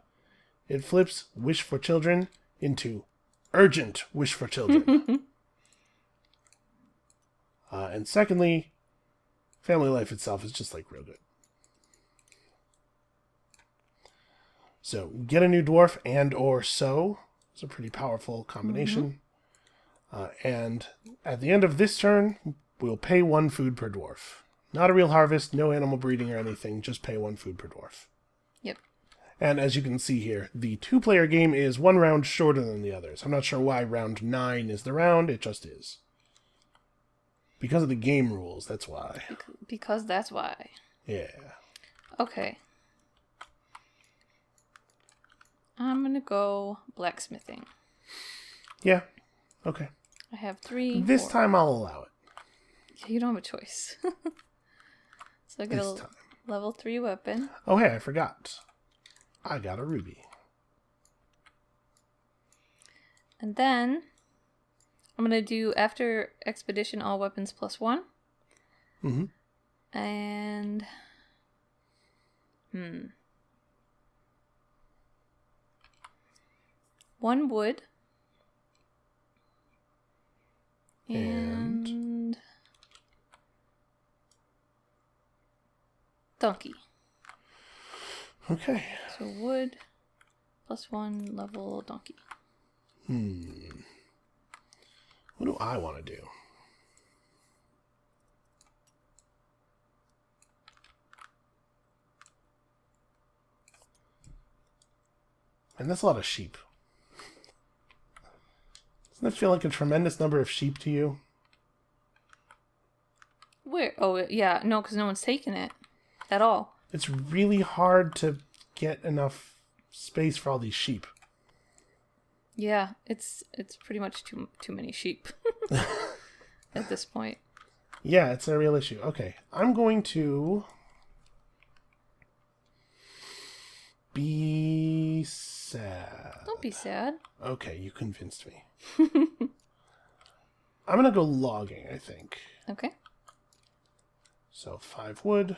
it flips wish for children into urgent wish for children. And secondly, family life itself is just like real good. So, get a new dwarf and or sow. It's a pretty powerful combination. And at the end of this turn, we'll pay 1 food per dwarf. Not a real harvest, no animal breeding or anything, just pay 1 food per dwarf. Yep. And as you can see here, the 2-player game is 1 round shorter than the others. I'm not sure why round 9 is the round, it just is. Because of the game rules, that's why. Because that's why. Yeah. Okay. I'm gonna go blacksmithing. Yeah. Okay. I have 3. This 4. time I'll allow it. Yeah, you don't have a choice. So I get a level 3 weapon. Oh, hey, I forgot. I got a ruby. And then I'm going to do after expedition all weapons +1. And 1 wood. And donkey. Okay. So wood +1 level donkey. What do I want to do? And that's a lot of sheep. Doesn't it feel like a tremendous number of sheep to you? Where? Oh, yeah. No, because no one's taken it at all. It's really hard to get enough space for all these sheep. Yeah, it's pretty much too many sheep at this point. Yeah, it's a real issue. Okay, I'm going to be sad. Don't be sad. Okay, you convinced me. I'm going to go logging, I think. Okay. So 5 wood.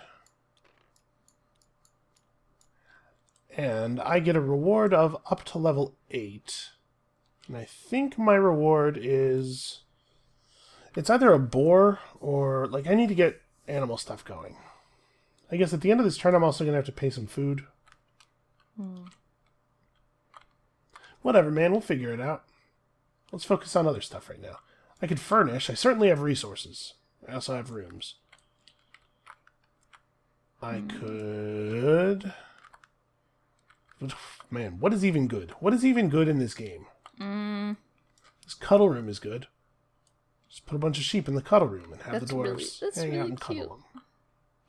And I get a reward of up to level 8. And I think my reward is... It's either a boar or... Like, I need to get animal stuff going. I guess at the end of this turn, I'm also going to have to pay some food. Whatever, man. We'll figure it out. Let's focus on other stuff right now. I could furnish. I certainly have resources. I also have rooms. I could... Man, what is even good? What is even good in this game? This cuddle room is good. Just put a bunch of sheep in the cuddle room and have the dwarves hang out and cuddle them.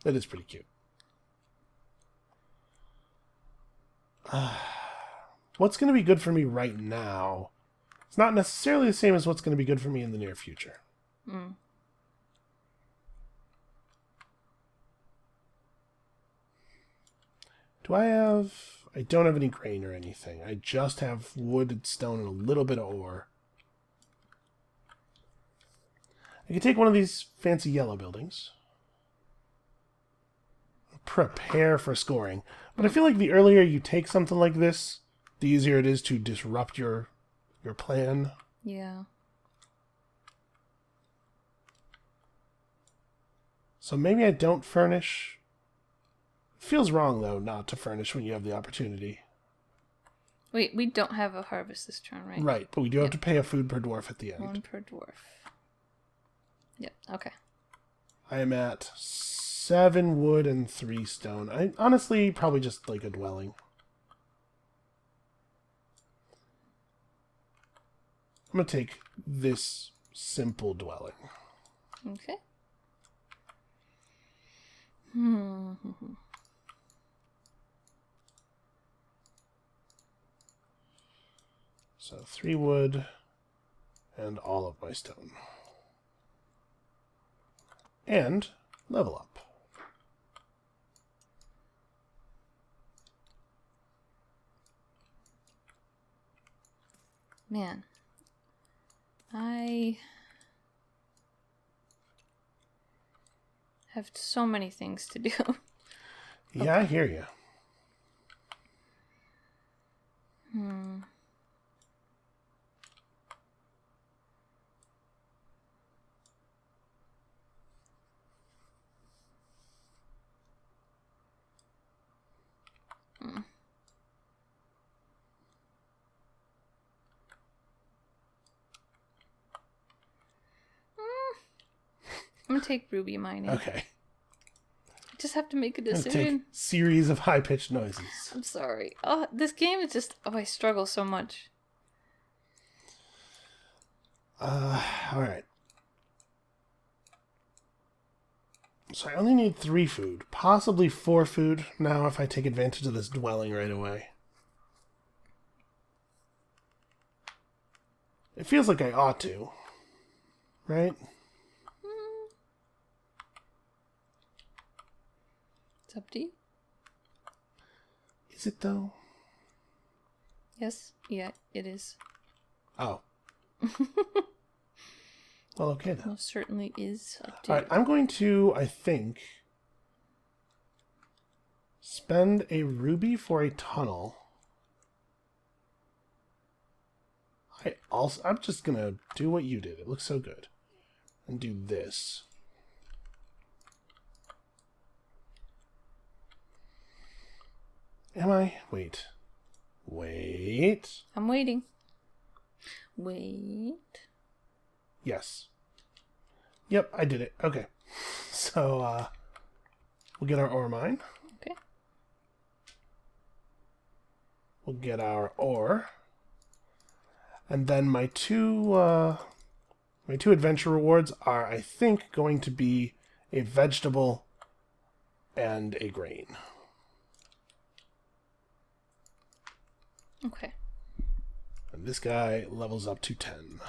That is pretty cute. What's going to be good for me right now? It's not necessarily the same as what's going to be good for me in the near future. Do I have... I don't have any grain or anything. I just have wood and stone and a little bit of ore. I could take one of these fancy yellow buildings. Prepare for scoring. But I feel like the earlier you take something like this, the easier it is to disrupt your plan. Yeah. So maybe I don't furnish. It feels wrong, though, not to furnish when you have the opportunity. Wait, we don't have a harvest this turn, right? But we do have to pay a food per dwarf at the end. 1 per dwarf. Yep, okay. I am at 7 wood and 3 stone. I honestly probably just like a dwelling. I'm going to take this simple dwelling. Okay. So 3 wood and all of my stone. And level up. Man. I have so many things to do. Yeah, I hear you. I'm gonna take ruby mining. Okay. I just have to make a Take decision. series of high-pitched noises. I'm sorry. Oh, this game is just... Oh, I struggle so much. Alright. So I only need 3 food. Possibly 4 food now if I take advantage of this dwelling right away. It feels like I ought to. Right? It's up to you. Is it though? Yes. Yeah, it is. Oh. Well, okay then. Most certainly is up to Alright, you. I'm going to, I think, spend a ruby for a tunnel. I'm just gonna do what you did. It looks so good. And do this. Am I? Wait. I'm waiting. Wait. Yes. Yep, I did it. Okay. So, we'll get our ore mine. Okay. We'll get our ore. And then my two adventure rewards are, I think, going to be a vegetable and a grain. Okay. And this guy levels up to 10.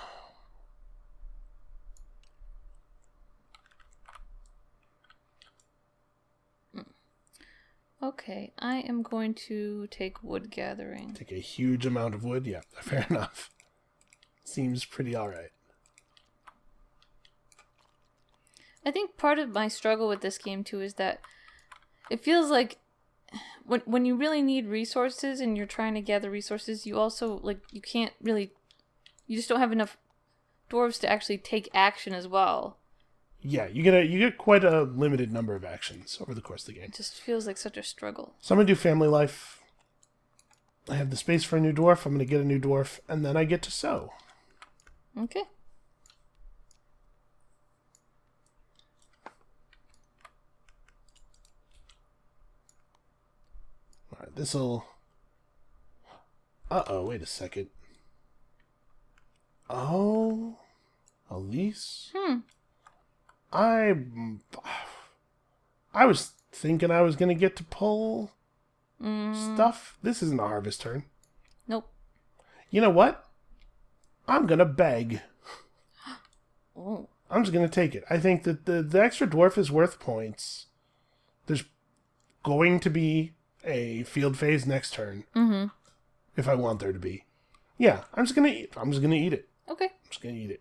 Okay, I am going to take wood gathering. Take a huge amount of wood. Yeah, fair enough. Seems pretty alright. I think part of my struggle with this game too is that it feels like when you really need resources and you're trying to gather resources, you also, like, you can't really... You just don't have enough dwarves to actually take action as well. Yeah, you get quite a limited number of actions over the course of the game. It just feels like such a struggle. So I'm going to do family life. I have the space for a new dwarf. I'm going to get a new dwarf, and then I get to sew. Okay. All right, this'll... Uh-oh, wait a second. Oh, Elise? I was thinking I was going to get to pull stuff. This isn't a harvest turn. Nope. You know what? I'm going to beg. Oh. I'm just going to take it. I think that the extra dwarf is worth points. There's going to be a field phase next turn. Mm-hmm. If I want there to be. Yeah, I'm just going to eat it. Okay. I'm just going to eat it.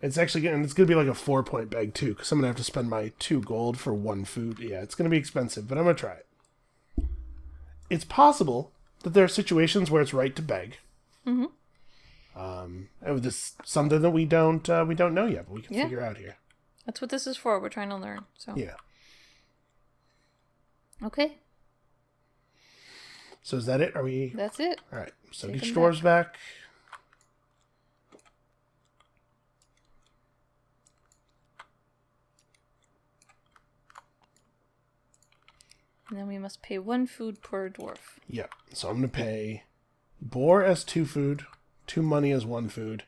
It's actually going to be like a 4-point bag, too, because I'm going to have to spend my 2 gold for 1 food. Yeah, it's going to be expensive, but I'm going to try it. It's possible that there are situations where it's right to beg. Mm-hmm. This is something that we don't know yet, but we can figure out here. That's what this is for. We're trying to learn. So Yeah. Okay. So is that it? Are we... That's it. All right. So Take get your them dwarves back. And then we must pay 1 food per dwarf. Yeah. So I'm going to pay boar as 2 food, 2 money as 1 food,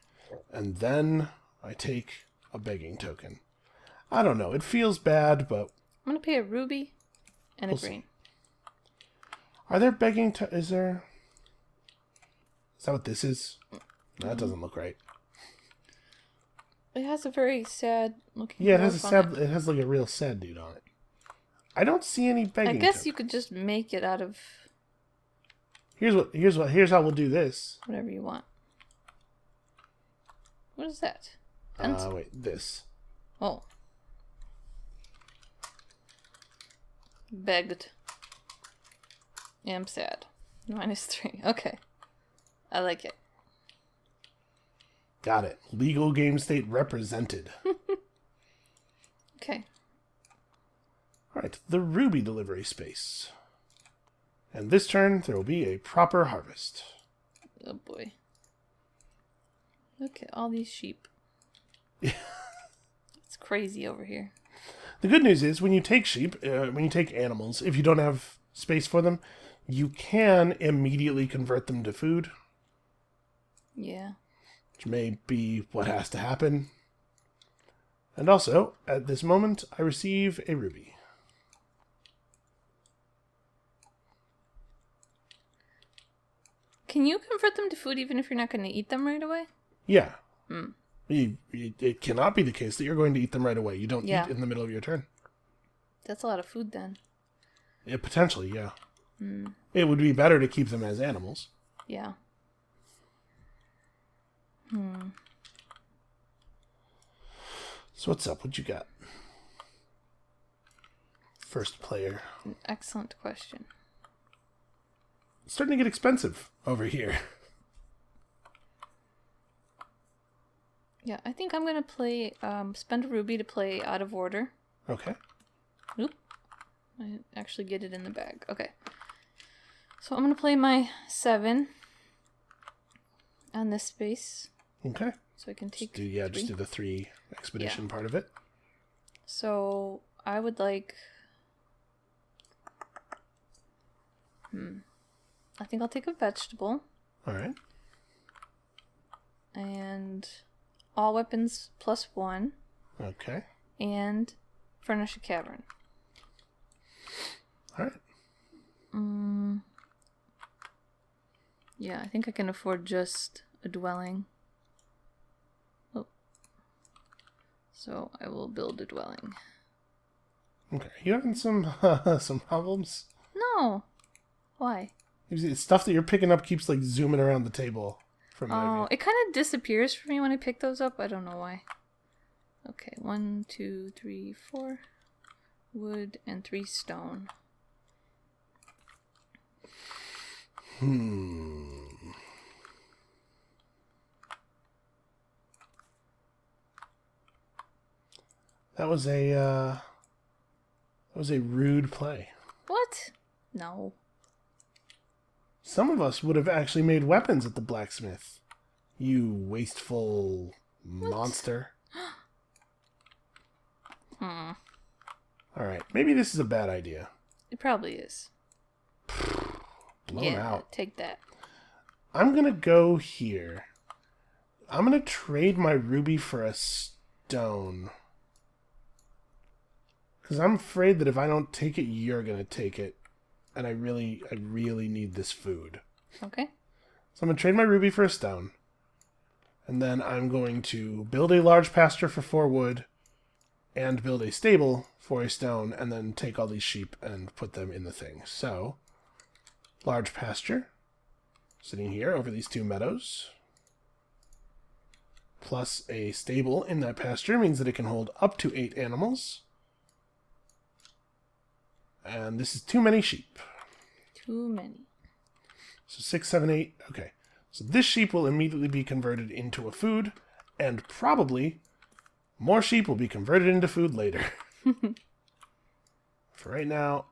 and then I take a begging token. I don't know. It feels bad, but... I'm going to pay a ruby and a We'll green. see. Are there begging is there... Is that what this is? No, that doesn't look right. It has a very sad looking. Yeah, it has dwarf on it has like a real sad dude on it. I don't see any begging. I guess tokens. you could just make it out of Here's how we'll do this. whatever you want. What is that? Fence? Wait, this. Oh. Begged. Am sad. -3. Okay. I like it. Got it. Legal game state represented. Okay. All right, the ruby delivery space. And this turn, there will be a proper harvest. Oh boy. Look at all these sheep. It's crazy over here. The good news is, when you take sheep, when you take animals, if you don't have space for them, you can immediately convert them to food. Yeah. Which may be what has to happen. And also, at this moment, I receive a ruby. Can you convert them to food even if you're not going to eat them right away? Yeah. It cannot be the case that you're going to eat them right away. You don't eat in the middle of your turn. That's a lot of food then. Yeah, potentially, yeah. It would be better to keep them as animals. Yeah. So what's up? What you got? First player. An excellent question. It's starting to get expensive over here. Yeah, I think I'm going to play, spend a ruby to play out of order. Okay. Oop. I actually get it in the bag. Okay. So I'm going to play my 7 on this space. Okay. So I can take Just do the 3 expedition part of it. So I would like... I think I'll take a vegetable. All right. And all weapons +1. Okay. And furnish a cavern. All right. Yeah, I think I can afford just a dwelling. Oh. So I will build a dwelling. Okay. You having some some problems? No. Why? The stuff that you're picking up keeps like zooming around the table from Oh, it kind of disappears for me when I pick those up. I don't know why. Okay, 1, 2, 3, 4. wood and 3 stone. That was a rude play. What? No. Some of us would have actually made weapons at the blacksmith. You wasteful monster. Alright, maybe this is a bad idea. It probably is. Blown out. Take that. I'm gonna go here. I'm gonna trade my ruby for a stone. Because I'm afraid that if I don't take it, you're gonna take it. And I really need this food. Okay. So I'm gonna trade my ruby for a stone. And then I'm going to build a large pasture for 4 wood. And build a stable for a stone. And then take all these sheep and put them in the thing. So, large pasture. Sitting here over these 2 meadows. Plus a stable in that pasture means that it can hold up to 8 animals. And this is too many sheep. Too many. So 6, 7, 8. Okay. So this sheep will immediately be converted into a food. And probably more sheep will be converted into food later. For right now,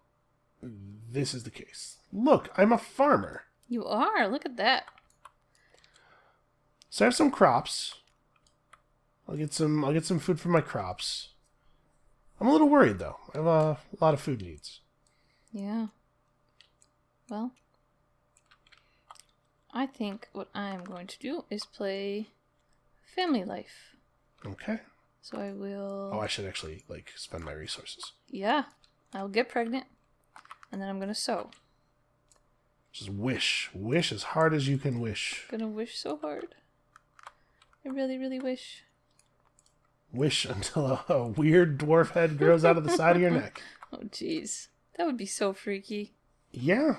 this is the case. Look, I'm a farmer. You are. Look at that. So I have some crops. I'll get some food from my crops. I'm a little worried though. I have a lot of food needs. Yeah. Well, I think what I'm going to do is play Family Life. Okay. So I will... Oh, I should actually, spend my resources. Yeah. I'll get pregnant. And then I'm going to sew. Just wish. Wish as hard as you can wish. Gonna wish so hard. I really, really wish. Wish until a weird dwarf head grows out of the side of your neck. Oh, jeez. That would be so freaky. Yeah.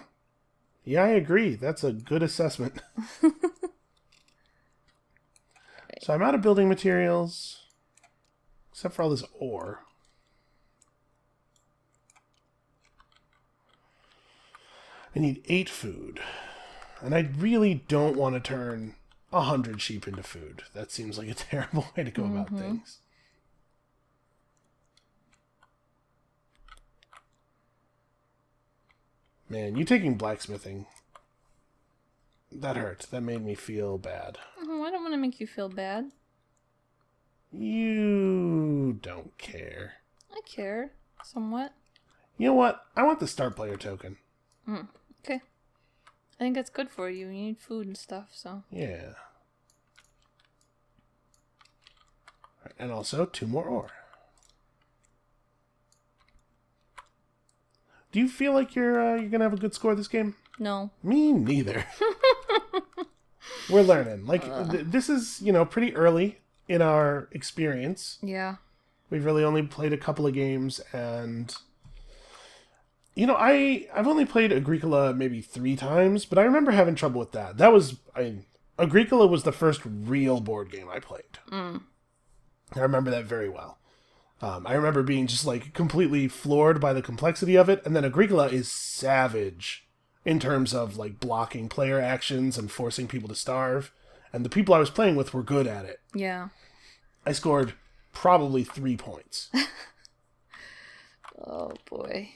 Yeah, I agree. That's a good assessment. So I'm out of building materials. Except for all this ore. I need 8 food. And I really don't want to turn 100 sheep into food. That seems like a terrible way to go about things. Man, you taking blacksmithing, that hurt. That made me feel bad. I don't want to make you feel bad. You don't care. I care. Somewhat. You know what? I want the star player token. Okay. I think that's good for you. You need food and stuff, so... Yeah. And also, 2 more ore. Do you feel like you're gonna have a good score this game? No. Me neither. We're learning. This is, pretty early in our experience. Yeah. We've really only played a couple of games, and... I've only played Agricola maybe 3 times, but I remember having trouble with that. Agricola was the first real board game I played. I remember that very well. I remember being just, completely floored by the complexity of it, and then Agricola is savage in terms of, blocking player actions and forcing people to starve, and the people I was playing with were good at it. Yeah. I scored probably 3 points. Oh, boy.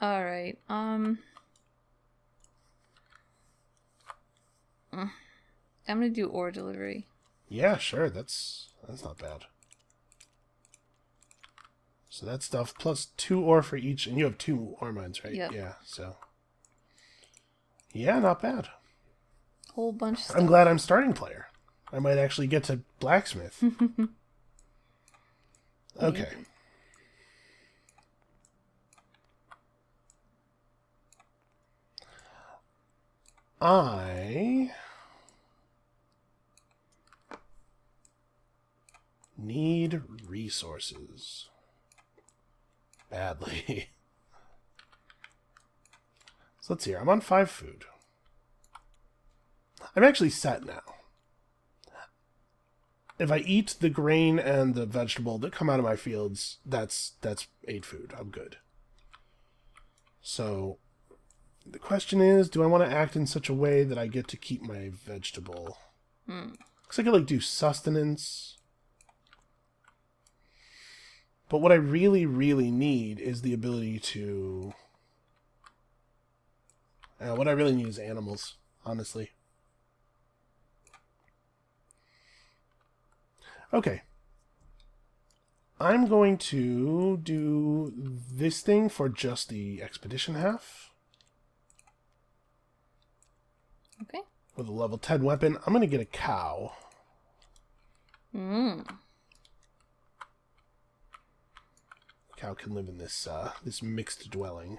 All right. I'm gonna do ore delivery. Yeah, sure. That's not bad. So that stuff plus 2 ore for each, and you have 2 ore mines, right? Yep. Yeah. So. Yeah, not bad. Whole bunch of stuff. I'm glad I'm starting player. I might actually get to blacksmith. Okay. I need resources badly. So let's see here. I'm on 5 food. I'm actually set now. if I eat the grain and the vegetable that come out of my fields, that's 8 food. I'm good. So the question is, do I want to act in such a way that I get to keep my vegetable? Looks like I could do sustenance. But what I really, really need is the ability to... what I really need is animals, honestly. Okay. I'm going to do this thing for just the expedition half. Okay. With a level 10 weapon. I'm going to get a cow. Cow can live in this this mixed dwelling.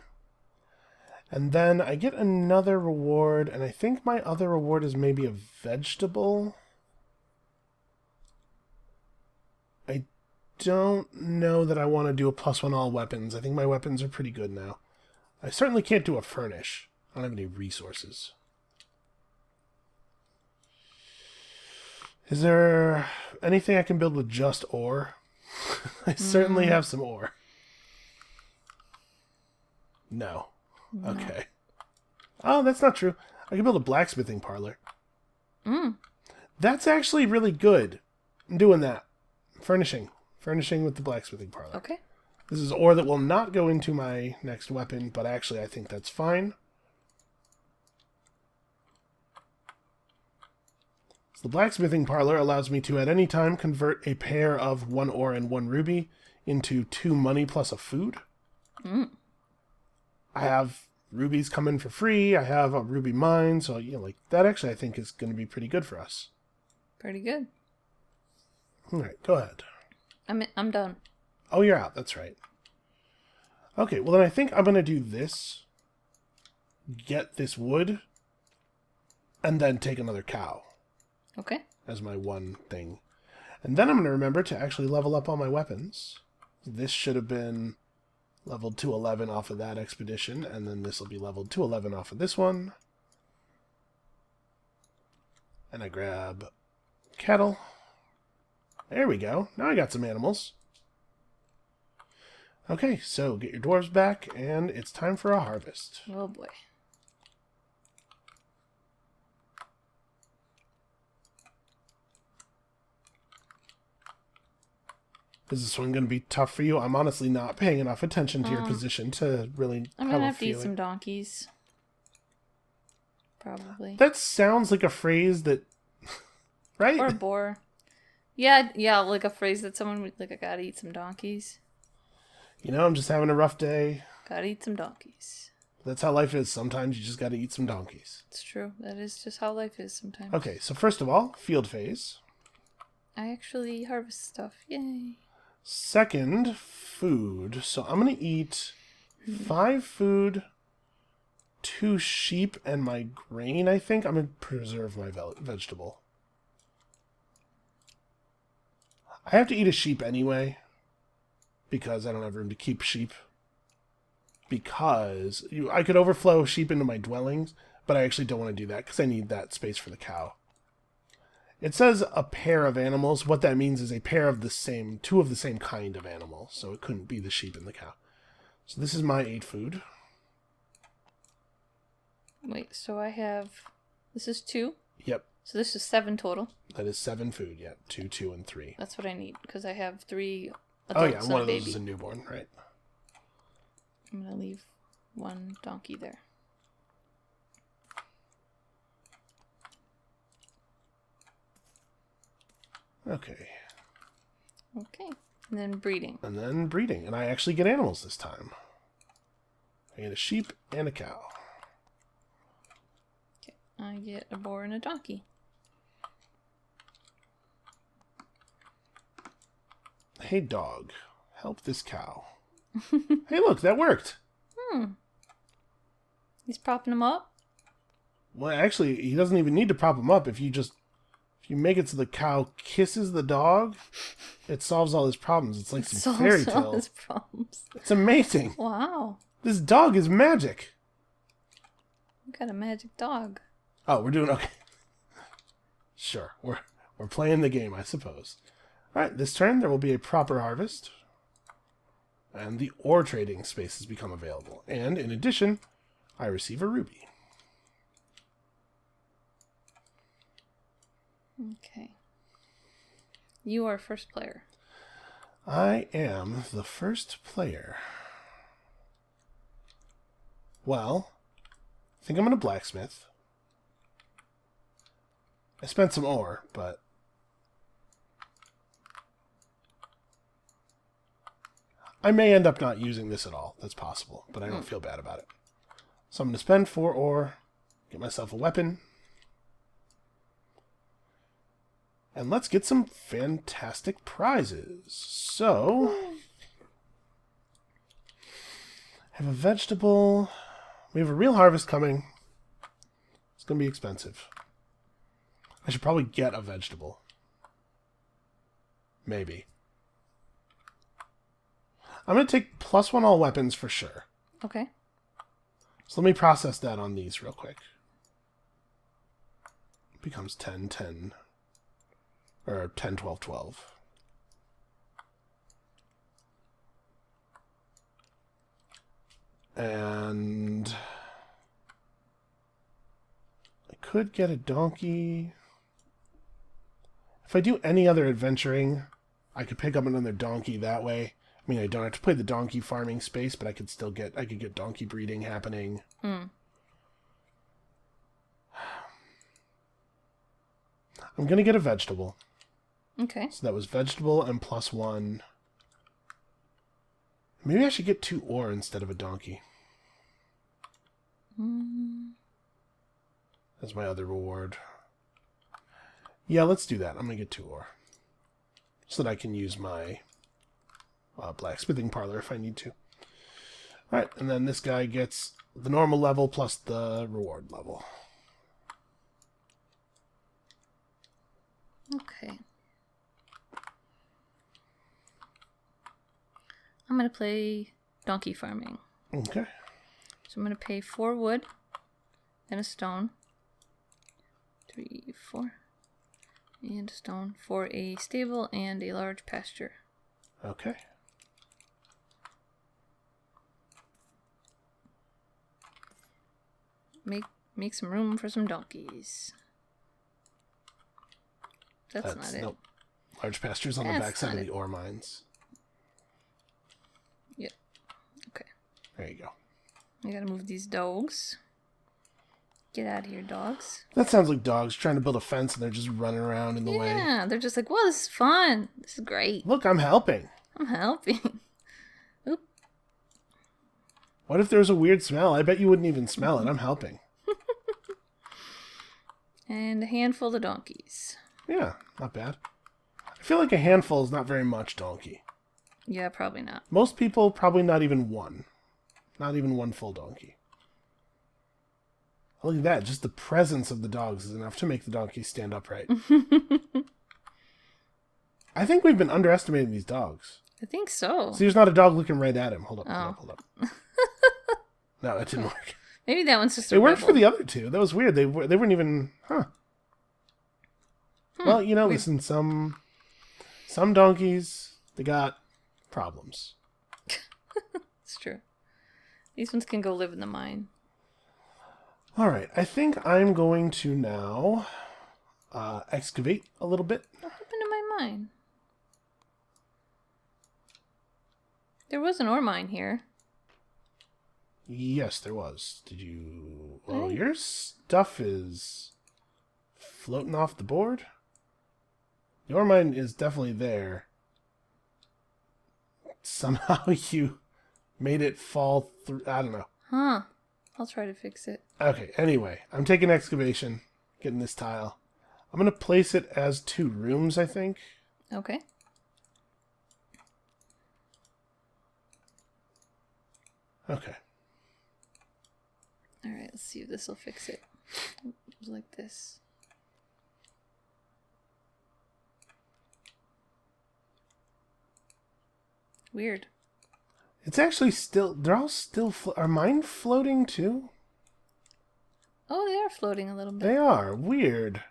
And then I get another reward, and I think my other reward is maybe a vegetable. I don't know that I want to do a +1 all weapons. I think my weapons are pretty good now. I certainly can't do a furnish. I don't have any resources. Is there anything I can build with just ore? I certainly have some ore. No. Okay. Oh, that's not true. I can build a blacksmithing parlor. That's actually really good. I'm doing that. Furnishing with the blacksmithing parlor. Okay. This is ore that will not go into my next weapon, but actually I think that's fine. So the blacksmithing parlor allows me to at any time convert a pair of 1 ore and 1 ruby into 2 money plus a food. I have rubies coming for free. I have a ruby mine, so like that actually I think is going to be pretty good for us. Pretty good. All right, go ahead. I'm done. Oh, you're out. That's right. Okay, well then I think I'm going to do this. Get this wood. And then take another cow. Okay. As my one thing. And then I'm going to remember to actually level up all my weapons. This should have been leveled to 11 off of that expedition. And then this will be leveled to 11 off of this one. And I grab cattle. There we go. Now I got some animals. Okay, so get your dwarves back, and it's time for a harvest. Oh boy. Is this one going to be tough for you? I'm honestly not paying enough attention to your position to really I'm have gonna a have to eat feeling. some donkeys. Probably. That sounds like a phrase that... right? Or a boar. Yeah, like a phrase that someone would, like, I gotta eat some donkeys. You know, I'm just having a rough day. Gotta eat some donkeys. That's how life is. Sometimes you just got to eat some donkeys. It's true. That is just how life is sometimes. Okay, so first of all, field phase. I actually harvest stuff. Yay. Second, food. So I'm going to eat 5 food, 2 sheep, and my grain, I think. I'm going to preserve my vegetable. I have to eat a sheep anyway, because I don't have room to keep sheep. Because I could overflow sheep into my dwellings, but I actually don't want to do that, because I need that space for the cow. It says a pair of animals. What that means is a pair of the same, 2 of the same kind of animal. So it couldn't be the sheep and the cow. So this is my 8 food. Wait, so I have... This is 2? Yep. So this is 7 total. That is 7 food, yeah. 2, 2, and 3. That's what I need, because I have 3 Oh adults yeah, and one a of those baby. is a newborn, right? I'm going to leave 1 donkey there. Okay. Okay. And then breeding. And then breeding. And I actually get animals this time. I get a sheep and a cow. Okay. I get a boar and a donkey. Hey, dog. Help this cow. Hey, look, that worked. He's propping him up? Well, actually, he doesn't even need to prop him up. If you make it so the cow kisses the dog, it solves all his problems. It's like some fairy Solves all tale. his problems. It's amazing. Wow. This dog is magic. You got a magic dog. Oh, we're doing okay. Sure, we're We're playing the game, I suppose. Alright, this turn there will be a proper harvest. And the ore trading spaces become available. And, in addition, I receive a ruby. Okay. You are first player. I am the first player. Well, I think I'm going to blacksmith. I spent some ore, but... I may end up not using this at all. That's possible, but I don't feel bad about it. So I'm going to spend 4 ore, get myself a weapon. And let's get some fantastic prizes. So, have a vegetable. We have a real harvest coming. It's going to be expensive. I should probably get a vegetable. Maybe. I'm going to take +1 all weapons for sure. Okay. So let me process that on these real quick. It becomes 10, 10. Or 10, 12, 12. And I could get a donkey. If I do any other adventuring, I could pick up another donkey that way. I mean, I don't have to play the donkey farming space, but I could get donkey breeding happening. Hmm. I'm going to get a vegetable. Okay. So that was vegetable and +1. Maybe I should get 2 ore instead of a donkey. That's my other reward. Yeah, let's do that. I'm going to get 2 ore. So that I can use my blacksmithing parlor if I need to. Alright, and then this guy gets the normal level plus the reward level. Okay. I'm going to play donkey farming. Okay. So I'm going to pay 4 wood and a stone. 3, 4. And a stone for a stable and a large pasture. Okay. Make some room for some donkeys. That's not it. Nope. Large pastures on the backside of the ore mines. Yep. Okay. There you go. I gotta move these dogs. Get out of here, dogs. That sounds like dogs trying to build a fence and they're just running around in the way. Yeah, they're just like, well, this is fun. This is great. Look, I'm helping. I'm helping. Oop. What if there's a weird smell? I bet you wouldn't even smell it. I'm helping. And a handful of donkeys. Yeah, not bad. I feel like a handful is not very much donkey. Yeah, probably not. Most people, probably not even one. Not even one full donkey. Look at that. Just the presence of the dogs is enough to make the donkey stand upright. I think we've been underestimating these dogs. I think so. See, there's not a dog looking right at him. Hold up. Oh. No, that didn't work. Maybe that one's just It worked for the other two. That was weird. They weren't even... Huh. Well, you know, listen, some donkeys, they got problems. It's true. These ones can go live in the mine. All right. I think I'm going to now excavate a little bit. What happened to my mine? There was an ore mine here. Yes, there was. Did you... Oh, your stuff is floating off the board? The ore mine is definitely there. Somehow you made it fall through... I don't know. Huh. I'll try to fix it. Okay, anyway. I'm taking excavation. Getting this tile. I'm going to place it as 2 rooms, I think. Okay. Okay. Alright, let's see if this will fix it. It was like this. Weird. It's actually still... They're all still... Are mine floating too? Oh, they are floating a little bit. They are. Weird.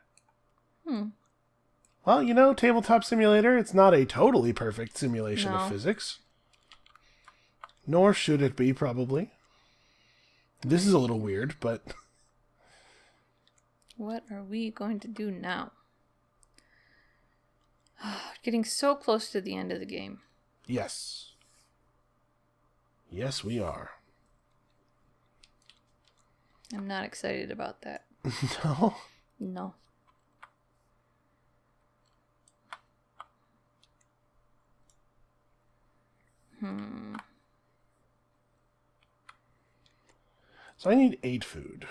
Well, Tabletop Simulator, it's not a totally perfect simulation of No. physics. Nor should it be, probably. This is a little weird, but... What are we going to do now? Getting so close to the end of the game. Yes. Yes, we are. I'm not excited about that. No? No. So I need 8 food.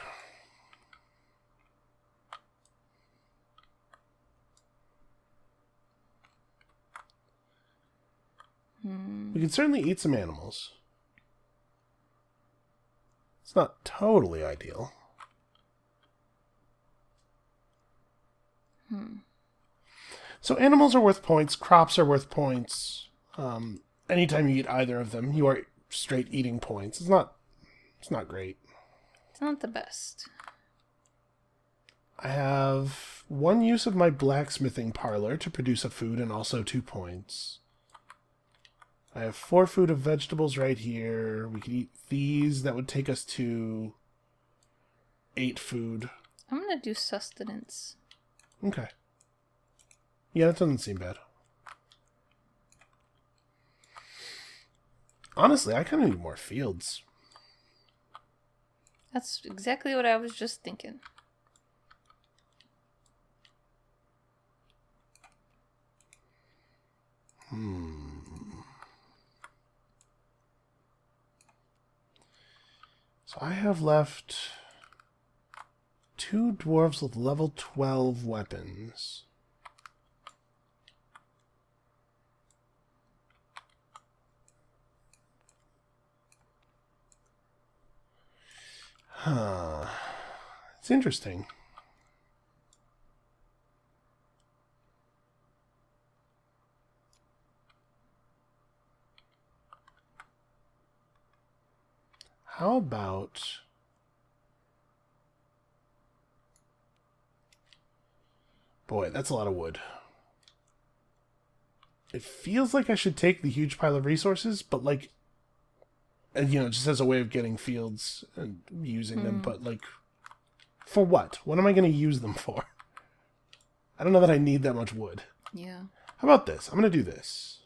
We can certainly eat some animals. It's not totally ideal. So animals are worth points, crops are worth points. Anytime you eat either of them, you are straight eating points. It's not great. It's not the best. I have 1 use of my blacksmithing parlor to produce a food and also 2 points. I have 4 food of vegetables right here. We could eat these. That would take us to 8 food. I'm going to do sustenance. Okay. Yeah, that doesn't seem bad. Honestly, I kind of need more fields. That's exactly what I was just thinking. So I have left 2 dwarves with level 12 weapons. Huh. It's interesting. How about... Boy, that's a lot of wood. It feels like I should take the huge pile of resources, but like... And, just as a way of getting fields and using them, but like... For what? What am I going to use them for? I don't know that I need that much wood. Yeah. How about this? I'm going to do this.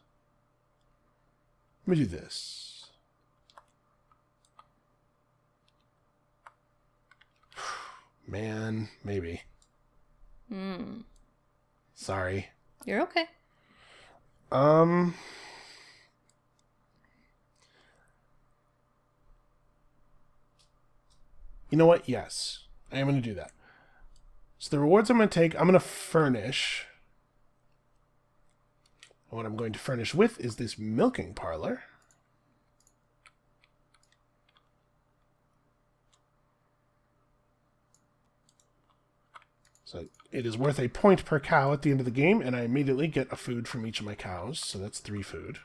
Let me do this. Man, maybe. Sorry. You're okay. You know what? Yes. I am going to do that. So the rewards I'm going to take, I'm going to furnish. And what I'm going to furnish with is this milking parlor. So it is worth a point per cow at the end of the game, and I immediately get a food from each of my cows, so that's 3 food.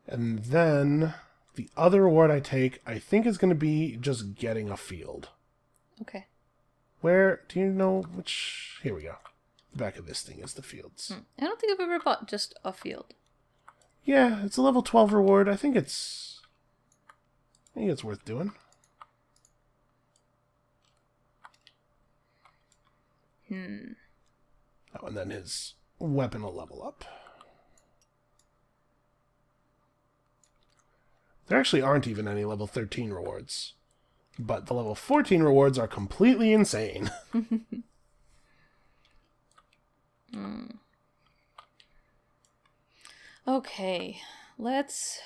And then the other reward I take, I think, is going to be just getting a field. Okay. Where, do you know which... Here we go. The back of this thing is the fields. I don't think I've ever bought just a field. Yeah, it's a level 12 reward. I think it's worth doing. Oh, and then his weapon will level up. There actually aren't even any level 13 rewards. But the level 14 rewards are completely insane. Okay, let's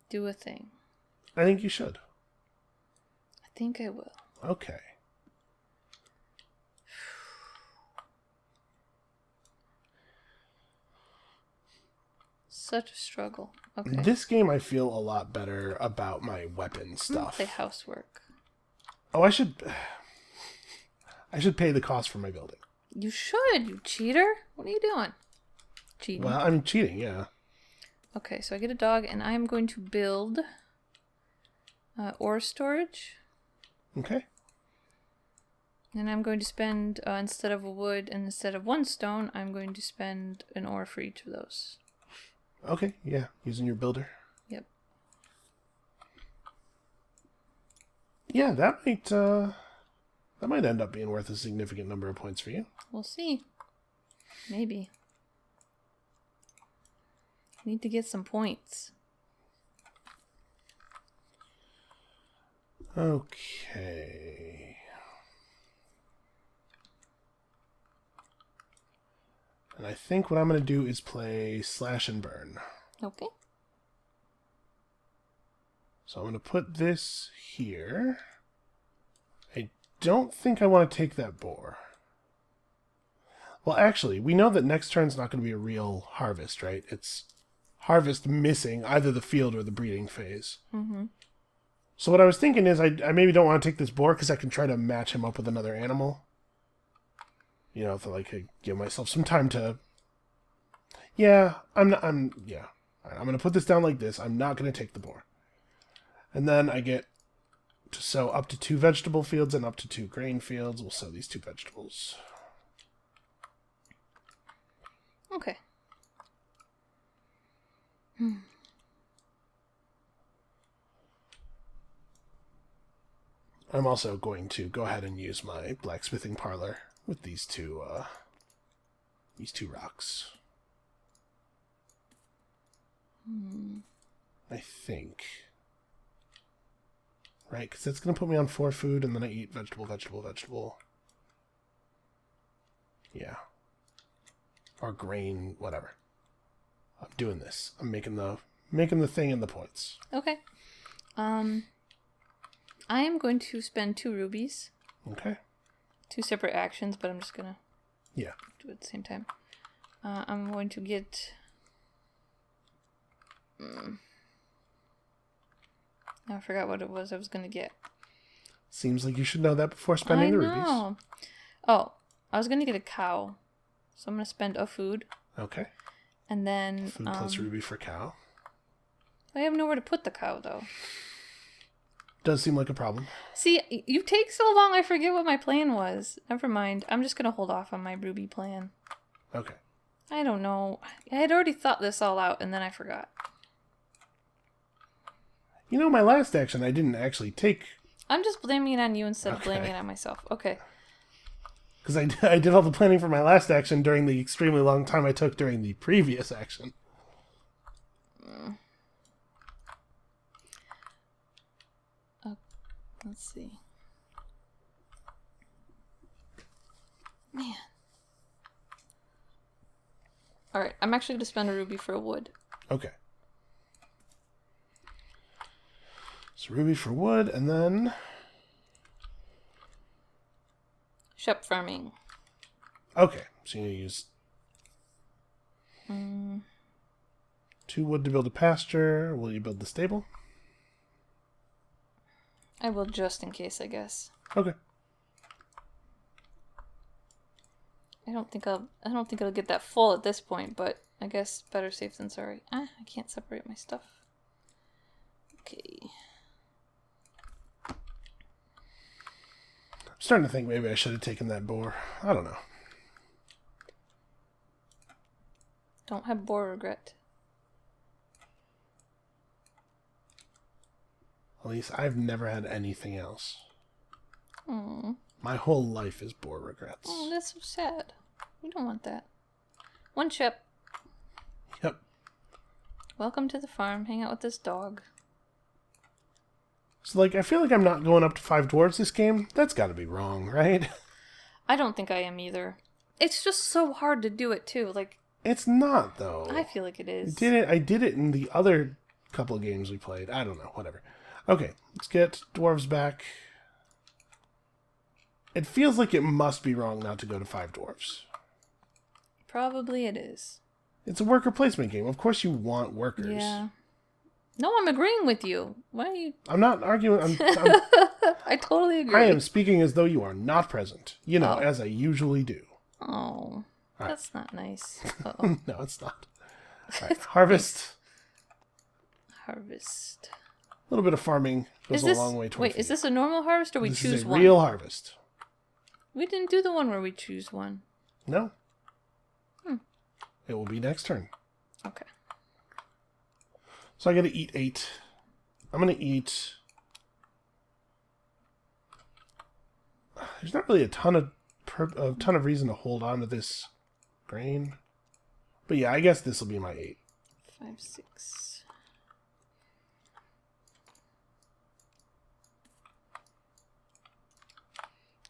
do a thing. I think you should. I think I will. Okay. Such a struggle. Okay. This game I feel a lot better about my weapon stuff. Play housework. Oh, I should pay the cost for my building. You should, you cheater. What are you doing? Cheating. Well, I'm cheating, yeah. Okay, so I get a dog, and I'm going to build ore storage. Okay. And I'm going to spend, instead of a wood and instead of 1 stone, I'm going to spend an ore for each of those. Okay, yeah, using your builder. Yep. Yeah, that might end up being worth a significant number of points for you. We'll see. Maybe. Need to get some points. Okay. And I think what I'm going to do is play Slash and Burn. Okay. So I'm going to put this here. I don't think I want to take that boar. Well, actually, we know that next turn's not going to be a real harvest, right? It's harvest missing either the field or the breeding phase. Mm-hmm. So what I was thinking is I maybe don't want to take this boar because I can try to match him up with another animal. You know, to give myself some time to... Yeah, I'm going to put this down like this. I'm not going to take the boar. And then I get to sow up to 2 vegetable fields and up to 2 grain fields. We'll sow these 2 vegetables. Okay. I'm also going to go ahead and use my blacksmithing parlor with these two rocks. I think. Right, because that's going to put me on 4 food, and then I eat vegetable, vegetable, vegetable. Yeah. Or grain, whatever. I'm doing this. I'm making the thing and the points. Okay. I am going to spend 2 rubies. Okay. 2 separate actions, but I'm just gonna do it at the same time. I'm going to get... I forgot what it was I was gonna get. Seems like you should know that before spending the rubies. Oh, I was gonna get a cow. So I'm gonna spend a food. Okay. And then... Food plus ruby for cow. I have nowhere to put the cow, though. Does seem like a problem. See, you take so long, I forget what my plan was. Never mind. I'm just going to hold off on my ruby plan. Okay. I don't know. I had already thought this all out, and then I forgot. You know, my last action I didn't actually take... I'm just blaming it on you instead of blaming it on myself. Okay. Because I did all the planning for my last action during the extremely long time I took during the previous action. Let's see. Man. Alright, I'm actually going to spend a ruby for a wood. Okay. So ruby for wood, and then... Shep farming. Okay, so you use 2 wood to build a pasture. Will you build the stable? I will just in case, I guess. Okay. I don't think it'll get that full at this point, but I guess better safe than sorry. I can't separate my stuff. Okay. I'm starting to think maybe I should have taken that boar. I don't know. Don't have boar regret. At least I've never had anything else. Oh. My whole life is boar regrets. Oh, that's so sad. We don't want that. 1 chip. Yep. Welcome to the farm. Hang out with this dog. So, I feel like I'm not going up to 5 dwarves this game. That's got to be wrong, right? I don't think I am either. It's just so hard to do it, too. It's not, though. I feel like it is. I did it in the other couple of games we played. I don't know. Whatever. Okay, let's get dwarves back. It feels like it must be wrong not to go to 5 dwarves. Probably it is. It's a worker placement game. Of course you want workers. Yeah. No, I'm agreeing with you. Why are you... I'm not arguing. I totally agree. I am speaking as though you are not present. You know, as I usually do. Oh, right. That's not nice. Uh-oh. No, it's not. All right, harvest. Harvest. A little bit of farming Goes a long way towards Wait, is this a normal harvest or we this choose is a one? real harvest. We didn't do the one where we choose one. No. It will be next turn. Okay. So I got to eat 8. I'm going to eat... There's not really a ton of reason to hold on to this grain. But yeah, I guess this will be my 8. 5, 6.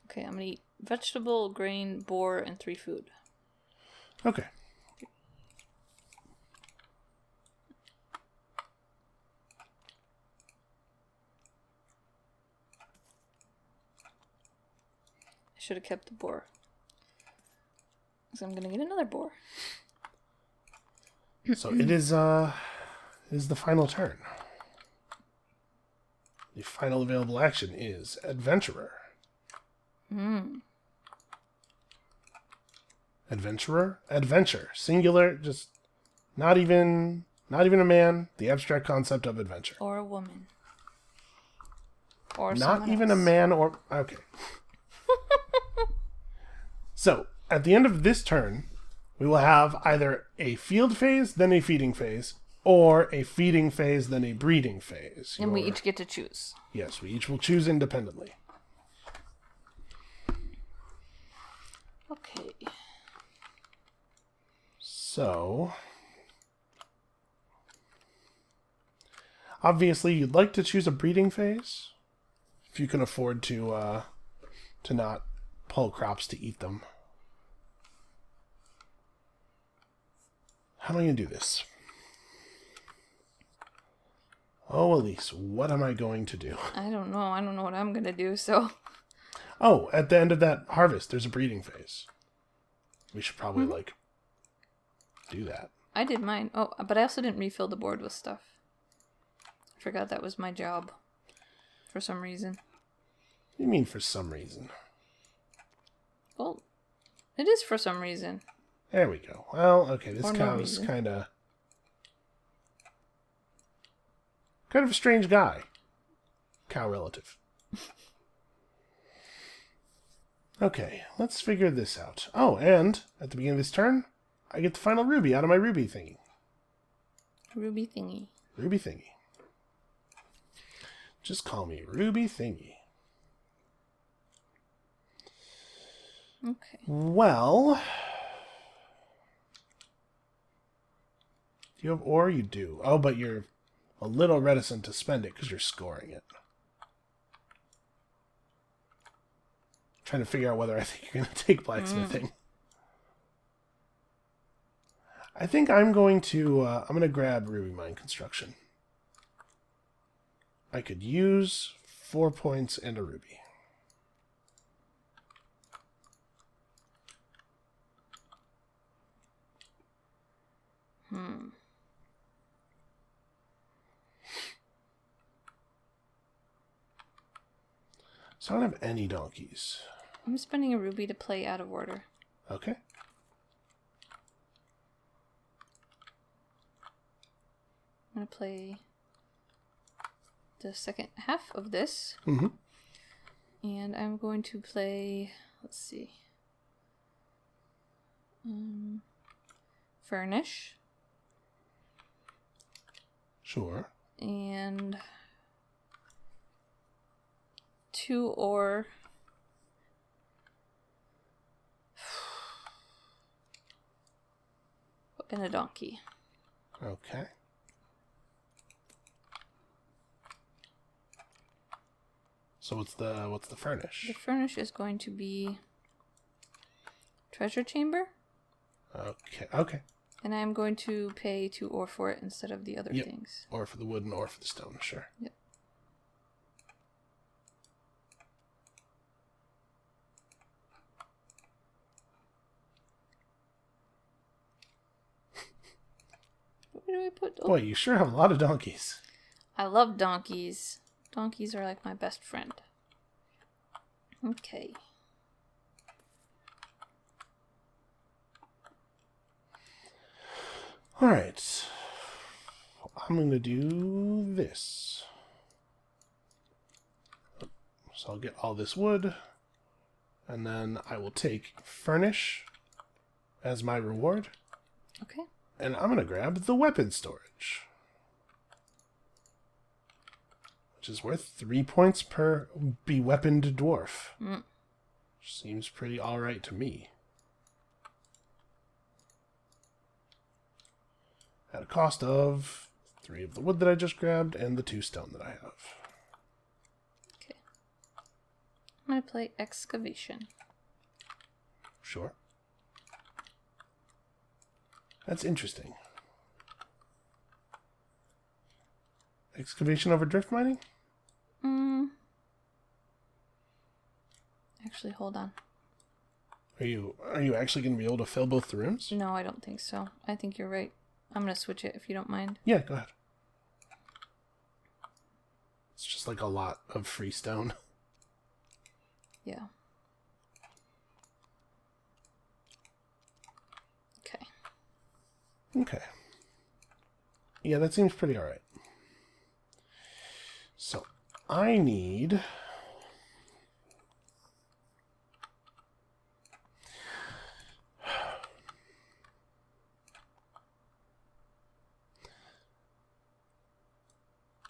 Okay, I'm going to eat vegetable, grain, boar, and 3 food. Okay. I should have kept the boar. Because I'm going to get another boar. So it is the final turn. The final available action is Adventurer. Adventurer? Adventure. Singular, just not even a man, the abstract concept of adventure. Or a woman. Or Not even else. a man or... Okay. So, at the end of this turn, we will have either a field phase, then a feeding phase, or a feeding phase, then a breeding phase. And we each get to choose. Yes, we each will choose independently. Okay. So... Obviously, you'd like to choose a breeding phase, if you can afford to not pull crops to eat them. How am I going to do this? Oh, Elise, what am I going to do? I don't know. I don't know what I'm going to do, so... Oh, at the end of that harvest, there's a breeding phase. We should probably, do that. I did mine. Oh, but I also didn't refill the board with stuff. I forgot that was my job. For some reason. What do you mean, for some reason? Well, it is for some reason. There we go. Well, okay, this Or no cow is reason. kind of a strange guy. Cow relative. Okay, let's figure this out. Oh, and at the beginning of this turn, I get the final ruby out of my ruby thingy. Ruby thingy. Ruby thingy. Just call me Ruby thingy. Okay. Well... Do you have ore? You do. Oh, but you're a little reticent to spend it because you're scoring it. Trying to figure out whether I think you're going to take blacksmithing. I think I'm going to grab ruby mine construction. I could use 4 points and a ruby. So I don't have any donkeys. I'm spending a ruby to play out of order. Okay. I'm going to play the second half of this. Mm-hmm. And I'm going to play, let's see, Furnish. Sure. And 2 ore. And a donkey. Okay. So what's the furnish? The furnish is going to be treasure chamber. Okay. Okay. And I'm going to pay 2 ore for it instead of the other things. Or for the wood and or for the stone, sure. Yep. Where do I put... Oh. Boy, you sure have a lot of donkeys. I love donkeys. Donkeys are like my best friend. Okay. Alright. I'm going to do this. So I'll get all this wood, and then I will take furnish as my reward. Okay. And I'm going to grab the weapon storage, which is worth 3 points per beweaponed dwarf. Seems pretty alright to me. At a cost of 3 of the wood that I just grabbed and the 2 stone that I have. Okay. I'm going to play excavation. Sure. That's interesting. Excavation over drift mining? Actually, hold on. Are you actually going to be able to fill both the rooms? No, I don't think so. I think you're right. I'm going to switch it if you don't mind. Yeah, go ahead. It's just like a lot of free stone. Yeah. Okay. Okay. Yeah, that seems pretty alright. So, I need...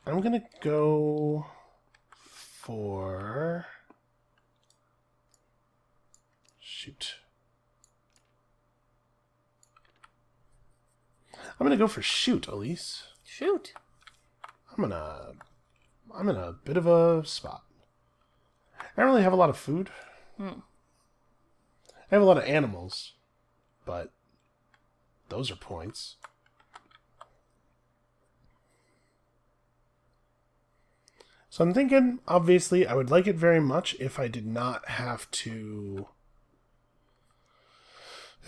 I'm gonna go for... Shoot. I'm gonna go for shoot, Elise. Shoot. I'm in a bit of a spot. I don't really have a lot of food. I have a lot of animals, but those are points. So I'm thinking, obviously, I would like it very much if I did not have to...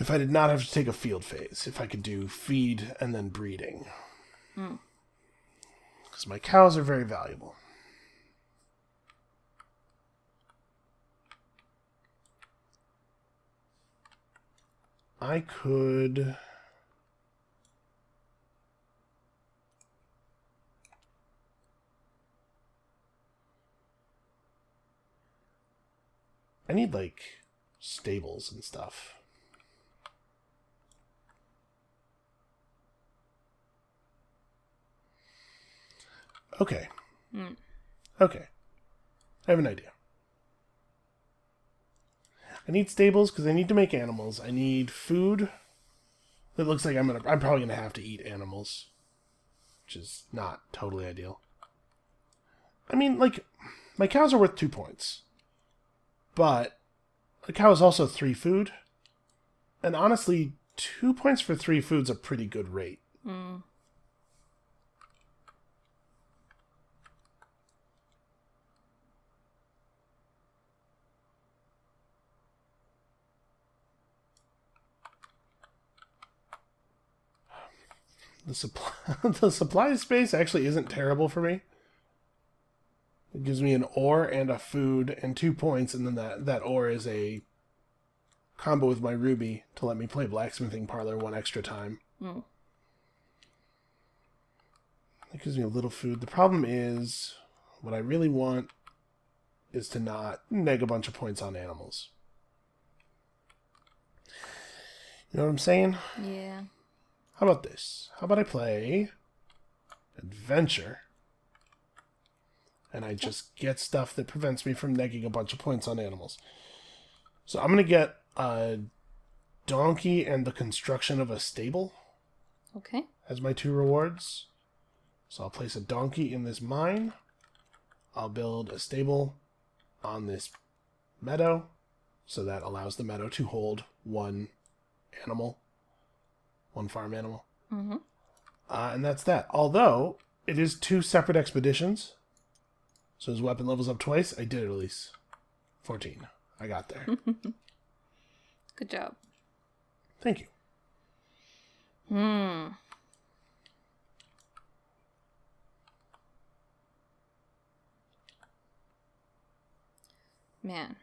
If I did not have to take a field phase. If I could do feed and then breeding. Because my cows are very valuable. I could... I need, like, stables and stuff. Okay. Okay. I have an idea. I need stables because I need to make animals. I need food. It looks like I'm probably gonna have to eat animals, which is not totally ideal. I mean, like, my cows are worth 2 points. But a cow is also 3 food. And honestly, 2 points for 3 food's a pretty good rate. The supply space actually isn't terrible for me. It gives me an ore and a food and 2 points, and then that ore is a combo with my ruby to let me play Blacksmithing Parlor 1 extra time. It gives me a little food. The problem is, what I really want is to not neg a bunch of points on animals. You know what I'm saying? Yeah. How about this? How about I play Adventure, and I just get stuff that prevents me from negging a bunch of points on animals. So I'm going to get a donkey and the construction of a stable. Okay. As my 2 rewards. So I'll place a donkey in this mine. I'll build a stable on this meadow, so that allows the meadow to hold 1 animal. 1 farm animal. And that's that. Although, it is 2 separate expeditions. So his weapon levels up twice. I did it, at least. 14. I got there. Good job. Thank you. Man.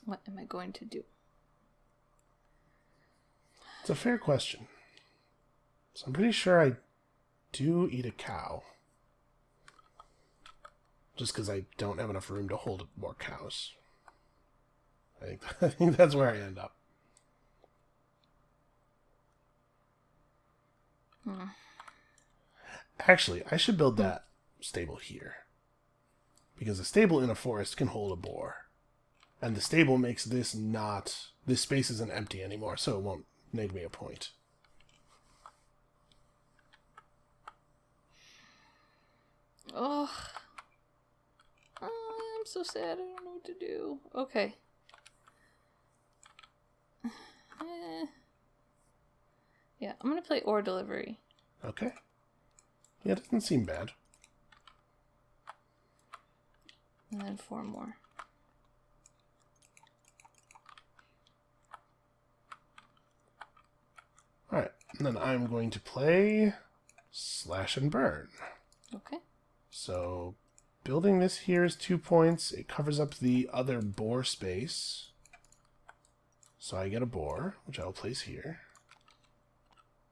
What am I going to do? It's a fair question. So I'm pretty sure I do eat a cow. Just because I don't have enough room to hold more cows. I think that's where I end up. Actually, I should build that stable here. Because a stable in a forest can hold a boar. And the stable makes this not... This space isn't empty anymore, so it won't neg me a point. Oh, I'm so sad. I don't know what to do. Okay. Yeah, I'm going to play ore delivery. Okay. Yeah, it doesn't seem bad. And then 4 more. Alright, and then I'm going to play Slash and Burn. Okay. So, building this here is 2 points. It covers up the other boar space. So I get a boar, which I'll place here.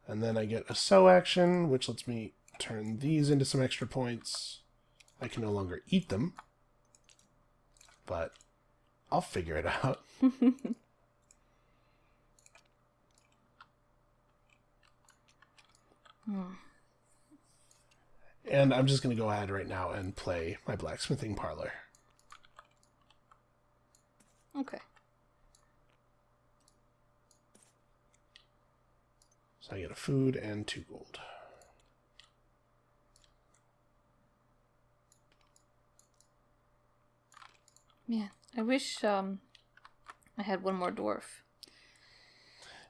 And then I get a sow action, which lets me turn these into some extra points. I can no longer eat them. But I'll figure it out. And I'm just going to go ahead right now and play my blacksmithing parlor. Okay. So I get a food and 2 gold. Man, I wish I had 1 more dwarf.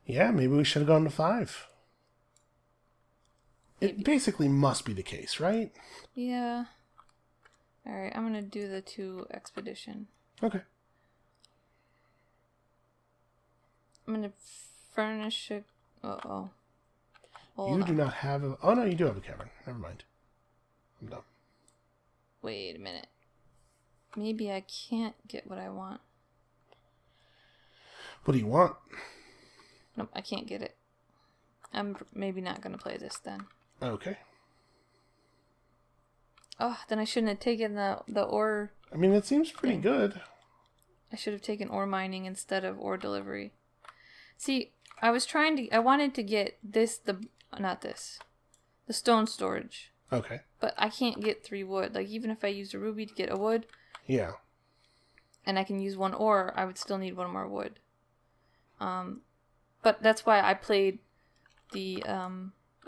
Yeah, maybe we should have gone to 5. Maybe. It basically must be the case, right? Yeah. Alright, I'm going to do the 2 expedition. Okay. I'm going to furnish a... Uh-oh. You do not have a... Oh, no, you do have a cavern. Never mind. I'm done. Wait a minute. Maybe I can't get what I want. What do you want? Nope, I can't get it. I'm maybe not going to play this then. Okay. Oh, then I shouldn't have taken the ore... I mean, it seems pretty good. I should have taken ore mining instead of ore delivery. See, I wanted to get this, not this. The stone storage. Okay. But I can't get 3 wood. Like, even if I used a ruby to get a wood... Yeah. And I can use 1 ore, I would still need 1 more wood. But that's why I played the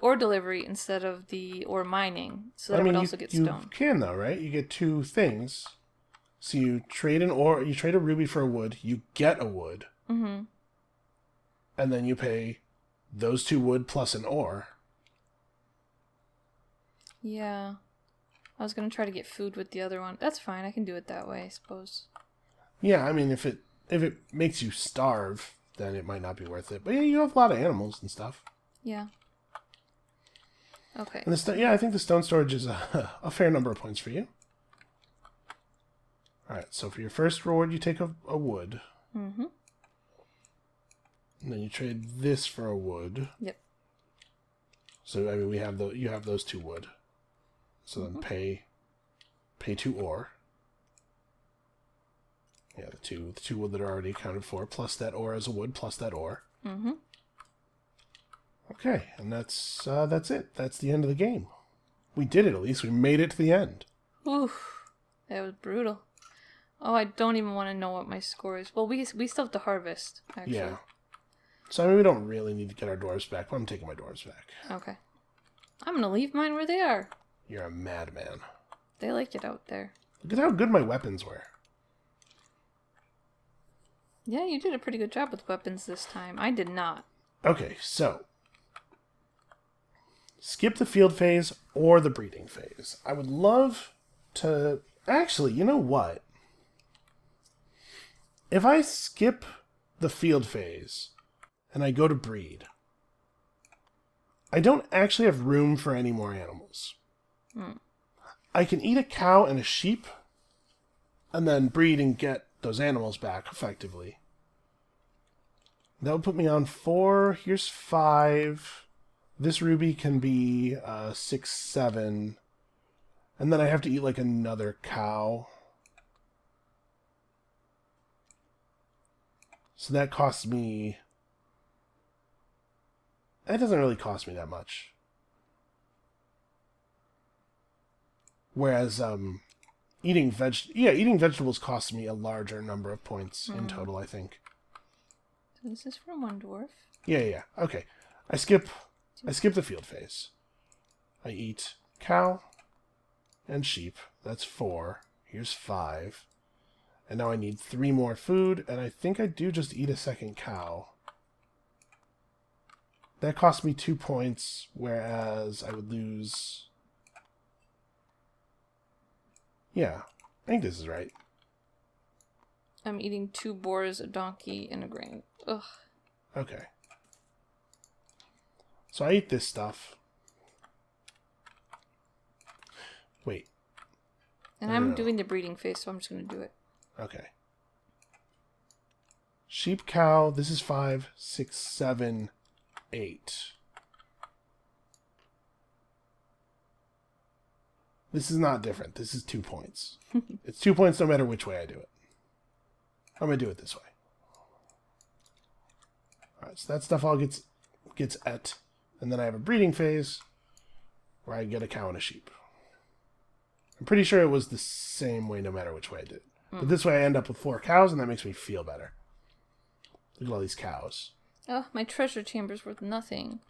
ore delivery instead of the ore mining, so that I would also get stone. You can though, right? You get 2 things. So you trade an ore, you trade a ruby for a wood, you get a wood. Mm-hmm. And then you pay those 2 wood plus an ore. Yeah. I was gonna try to get food with the other one. That's fine, I can do it that way, I suppose. Yeah, I mean, if it makes you starve, then it might not be worth it. But yeah, you have a lot of animals and stuff. Yeah. Okay. And I think the stone storage is a fair number of points for you. Alright, so for your first reward, you take a wood. Mm-hmm. And then you trade this for a wood. Yep. So, I mean, you have those 2 wood. So then pay 2 ore. Yeah, the two wood that are already accounted for, plus that ore as a wood, plus that ore. Mm-hmm. Okay, and that's it. That's the end of the game. We did it, at least. We made it to the end. Oof. That was brutal. Oh, I don't even want to know what my score is. Well, we still have to harvest, actually. Yeah. So, I mean, we don't really need to get our dwarves back, but I'm taking my dwarves back. Okay. I'm going to leave mine where they are. You're a madman. They like it out there. Look at how good my weapons were. Yeah, you did a pretty good job with weapons this time. I did not. Okay, so skip the field phase or the breeding phase. I would love to... Actually, you know what? If I skip the field phase and I go to breed, I don't actually have room for any more animals. I can eat a cow and a sheep and then breed and get those animals back effectively. That would put me on 4. Here's 5. This ruby can be 6, 7. And then I have to eat like another cow. So that costs me... That doesn't really cost me that much. Whereas eating vegetables costs me a larger number of points in total, I think. So this is for one dwarf. Yeah. Okay. I skip the field phase. I eat cow and sheep. That's 4. Here's 5. And now I need 3 more food, and I think I do just eat a second cow. That cost me 2 points, whereas I would lose... Yeah, I think this is right. I'm eating 2 boars, a donkey, and a grain. Ugh. Okay. So I eat this stuff. Wait. And I'm doing the breeding phase, so I'm just going to do it. Okay. Sheep, cow, this is 5, 6, 7, 8. This is not different. This is 2 points. It's 2 points no matter which way I do it. I'm going to do it this way. Alright, so that stuff all gets et. And then I have a breeding phase where I get a cow and a sheep. I'm pretty sure it was the same way no matter which way I did it. But this way I end up with 4 cows, and that makes me feel better. Look at all these cows. Oh, my treasure chamber's worth nothing.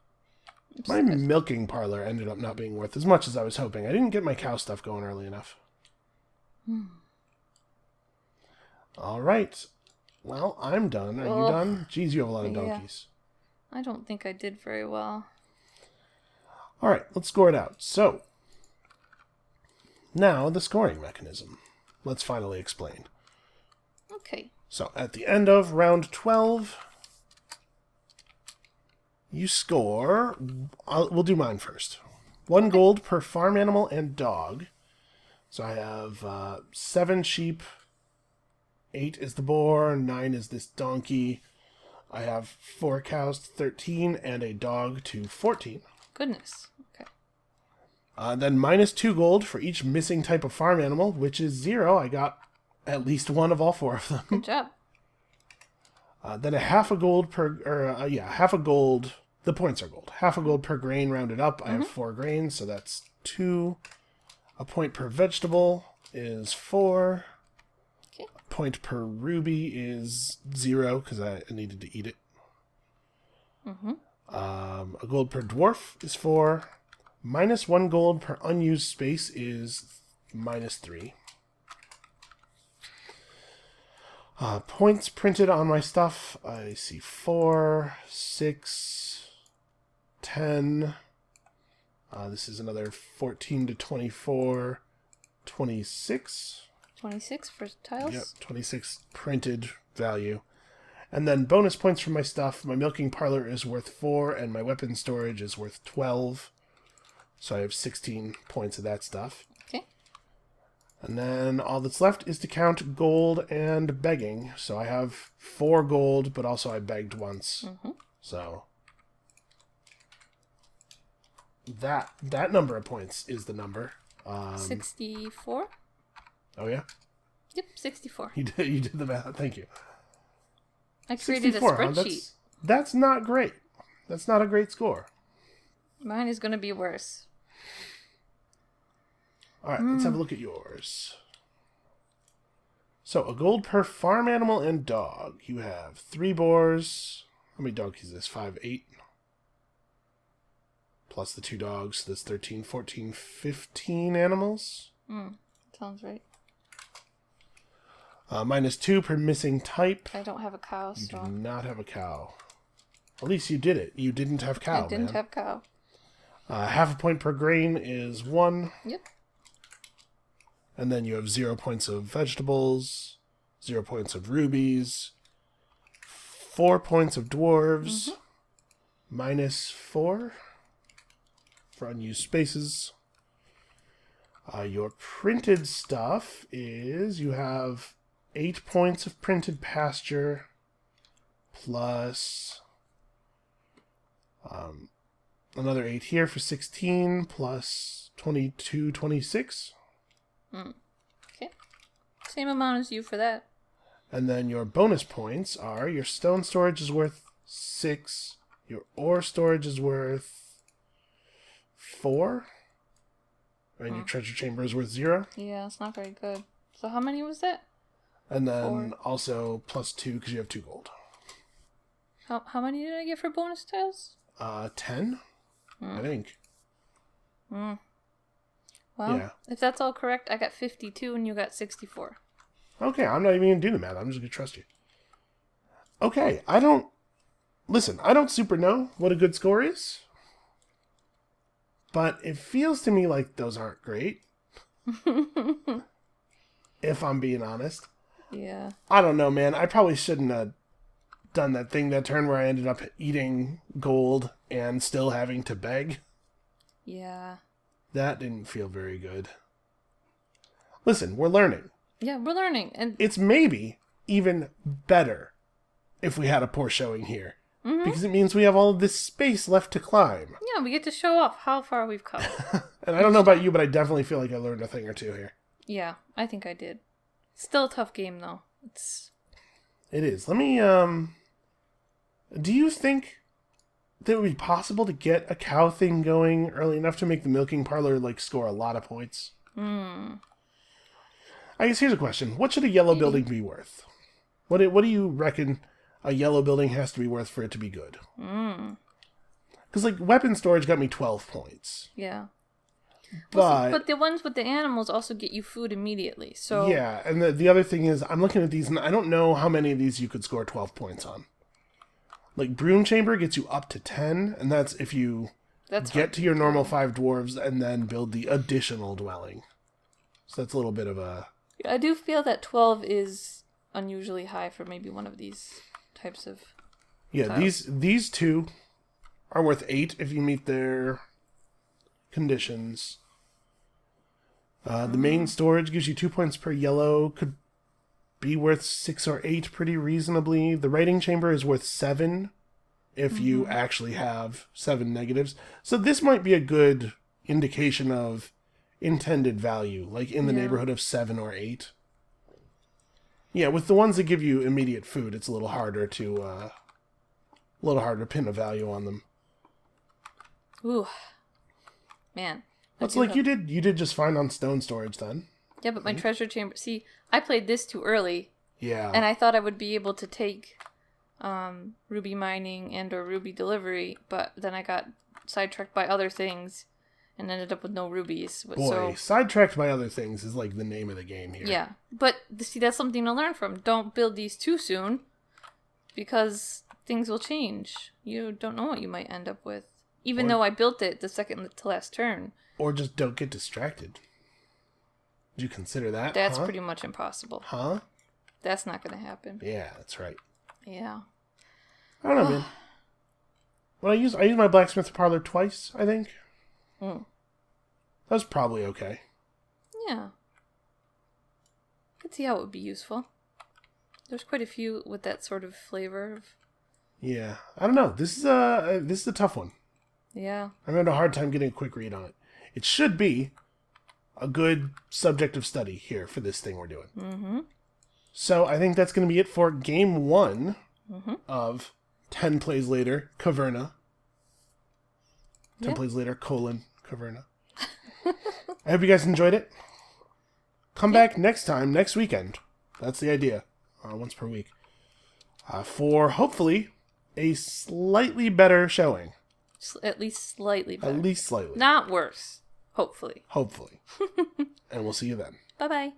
My milking parlor ended up not being worth as much as I was hoping. I didn't get my cow stuff going early enough. All right. Well, I'm done. Are you done? Geez, you have a lot of donkeys. I don't think I did very well. All right, let's score it out. So, now the scoring mechanism. Let's finally explain. Okay. So, at the end of round 12, you score... we'll do mine first. 1 gold per farm animal and dog. So I have 7 sheep, 8 is the boar, 9 is this donkey. I have 4 cows, 13, and a dog to 14. Goodness. Okay. Then minus 2 gold for each missing type of farm animal, which is 0. I got at least 1 of all 4 of them. Good job. Then a half a gold per, half a gold. The points are gold. Half a gold per grain rounded up. I have 4 grains, so that's 2. A point per vegetable is 4. Okay. A point per ruby is 0 because I needed to eat it. A gold per dwarf is 4. Minus 1 gold per unused space is minus 3. Points printed on my stuff. I see 4, 6, 10. This is another 14 to 24, 26. 26 for tiles? Yep, 26 printed value. And then bonus points from my stuff. My milking parlor is worth 4, and my weapon storage is worth 12. So I have 16 points of that stuff. Okay. And then all that's left is to count gold and begging. So I have 4 gold, but also I begged once. So that number of points is the number. 64? Oh, yeah? Yep, 64. You did the math. Thank you. I created a 64, huh? spreadsheet. That's not great. That's not a great score. Mine is going to be worse. All right, let's have a look at yours. So, a gold per farm animal and dog. You have 3 boars. How many donkeys is this? 5, 8. Plus the 2 dogs. So that's 13, 14, 15 animals. Sounds right. Minus 2 per missing type. I don't have a cow, You so... do not have a cow. At least you did it. You didn't have cow, I didn't have cow. Half a point per grain is 1. Yep. And then you have 0 points of vegetables, 0 points of rubies, 4 points of dwarves, minus 4 for unused spaces. Your printed stuff is you have 8 points of printed pasture plus another 8 here for 16 plus 22, 26. Okay. Same amount as you for that. And then your bonus points are your stone storage is worth 6. Your ore storage is worth 4. And your treasure chamber is worth 0. Yeah, it's not very good. So how many was that? And then 4. also plus 2 because you have 2 gold. How many did I get for bonus tiles? 10, I think. Well, Yeah. if that's all correct, I got 52 and you got 64. Okay, I'm not even going to do the math. I'm just going to trust you. Okay, I don't super know what a good score is. But it feels to me like those aren't great. If I'm being honest. Yeah. I don't know, man. I probably shouldn't have done that thing that turn where I ended up eating gold and still having to beg. Yeah. That didn't feel very good. Listen, we're learning. Yeah, we're learning. And It's maybe even better if we had a poor showing here. Because it means we have all of this space left to climb. yeah, we get to show off how far we've come. And I don't know about you, but I definitely feel like I learned a thing or two here. Yeah, I think I did. Still a tough game, though. It is. Let me, do you think that it would be possible to get a cow thing going early enough to make the milking parlor, like, score a lot of points? I guess here's a question. What should a yellow building be worth? What do you reckon a yellow building has to be worth for it to be good? Because, like, weapon storage got me 12 points. Yeah. But, But the ones with the animals also get you food immediately, so... yeah, and the other thing is, I'm looking at these, and I don't know how many of these you could score 12 points on. Like, Broom Chamber gets you up to 10, and that's if you get to your normal 5 dwarves and then build the additional dwelling. So that's a little bit of a... I do feel that 12 is unusually high for maybe one of these types of Yeah, tiles. these two are worth 8 if you meet their conditions. The main storage gives you 2 points per yellow, could be worth 6 or 8 pretty reasonably. The writing chamber is worth 7 if you actually have 7 negatives. So this might be a good indication of intended value, like in the neighborhood of 7 or 8. Yeah, with the ones that give you immediate food, it's a little harder to pin a value on them. Ooh. Man. That's like you did just fine on stone storage then. Yeah, but my treasure chamber... See, I played this too early, Yeah. and I thought I would be able to take ruby mining and or ruby delivery, but then I got sidetracked by other things and ended up with no rubies. Boy, sidetracked by other things is like the name of the game here. Yeah, but see, that's something to learn from. Don't build these too soon, because things will change. You don't know what you might end up with. Even though I built it the second to last turn. Or just don't get distracted. Did you consider that? That's pretty much impossible. Huh? That's not going to happen. Yeah, that's right. Yeah. I don't know, man. When I used my blacksmith parlor twice, I think. That was probably okay. Yeah. Could see how it would be useful. There's quite a few with that sort of flavor. Yeah, I don't know. This is a tough one. Yeah. I'm having a hard time getting a quick read on it. It should be a good subject of study here for this thing we're doing. Mm-hmm. So I think that's going to be it for game 1 of 10 Plays Later, Caverna. 10 Plays Later, Caverna. I hope you guys enjoyed it. Come back next weekend. That's the idea. Once per week. For hopefully a slightly better showing. At least slightly better. At least slightly. Not worse. Hopefully. Hopefully. And we'll see you then. Bye-bye.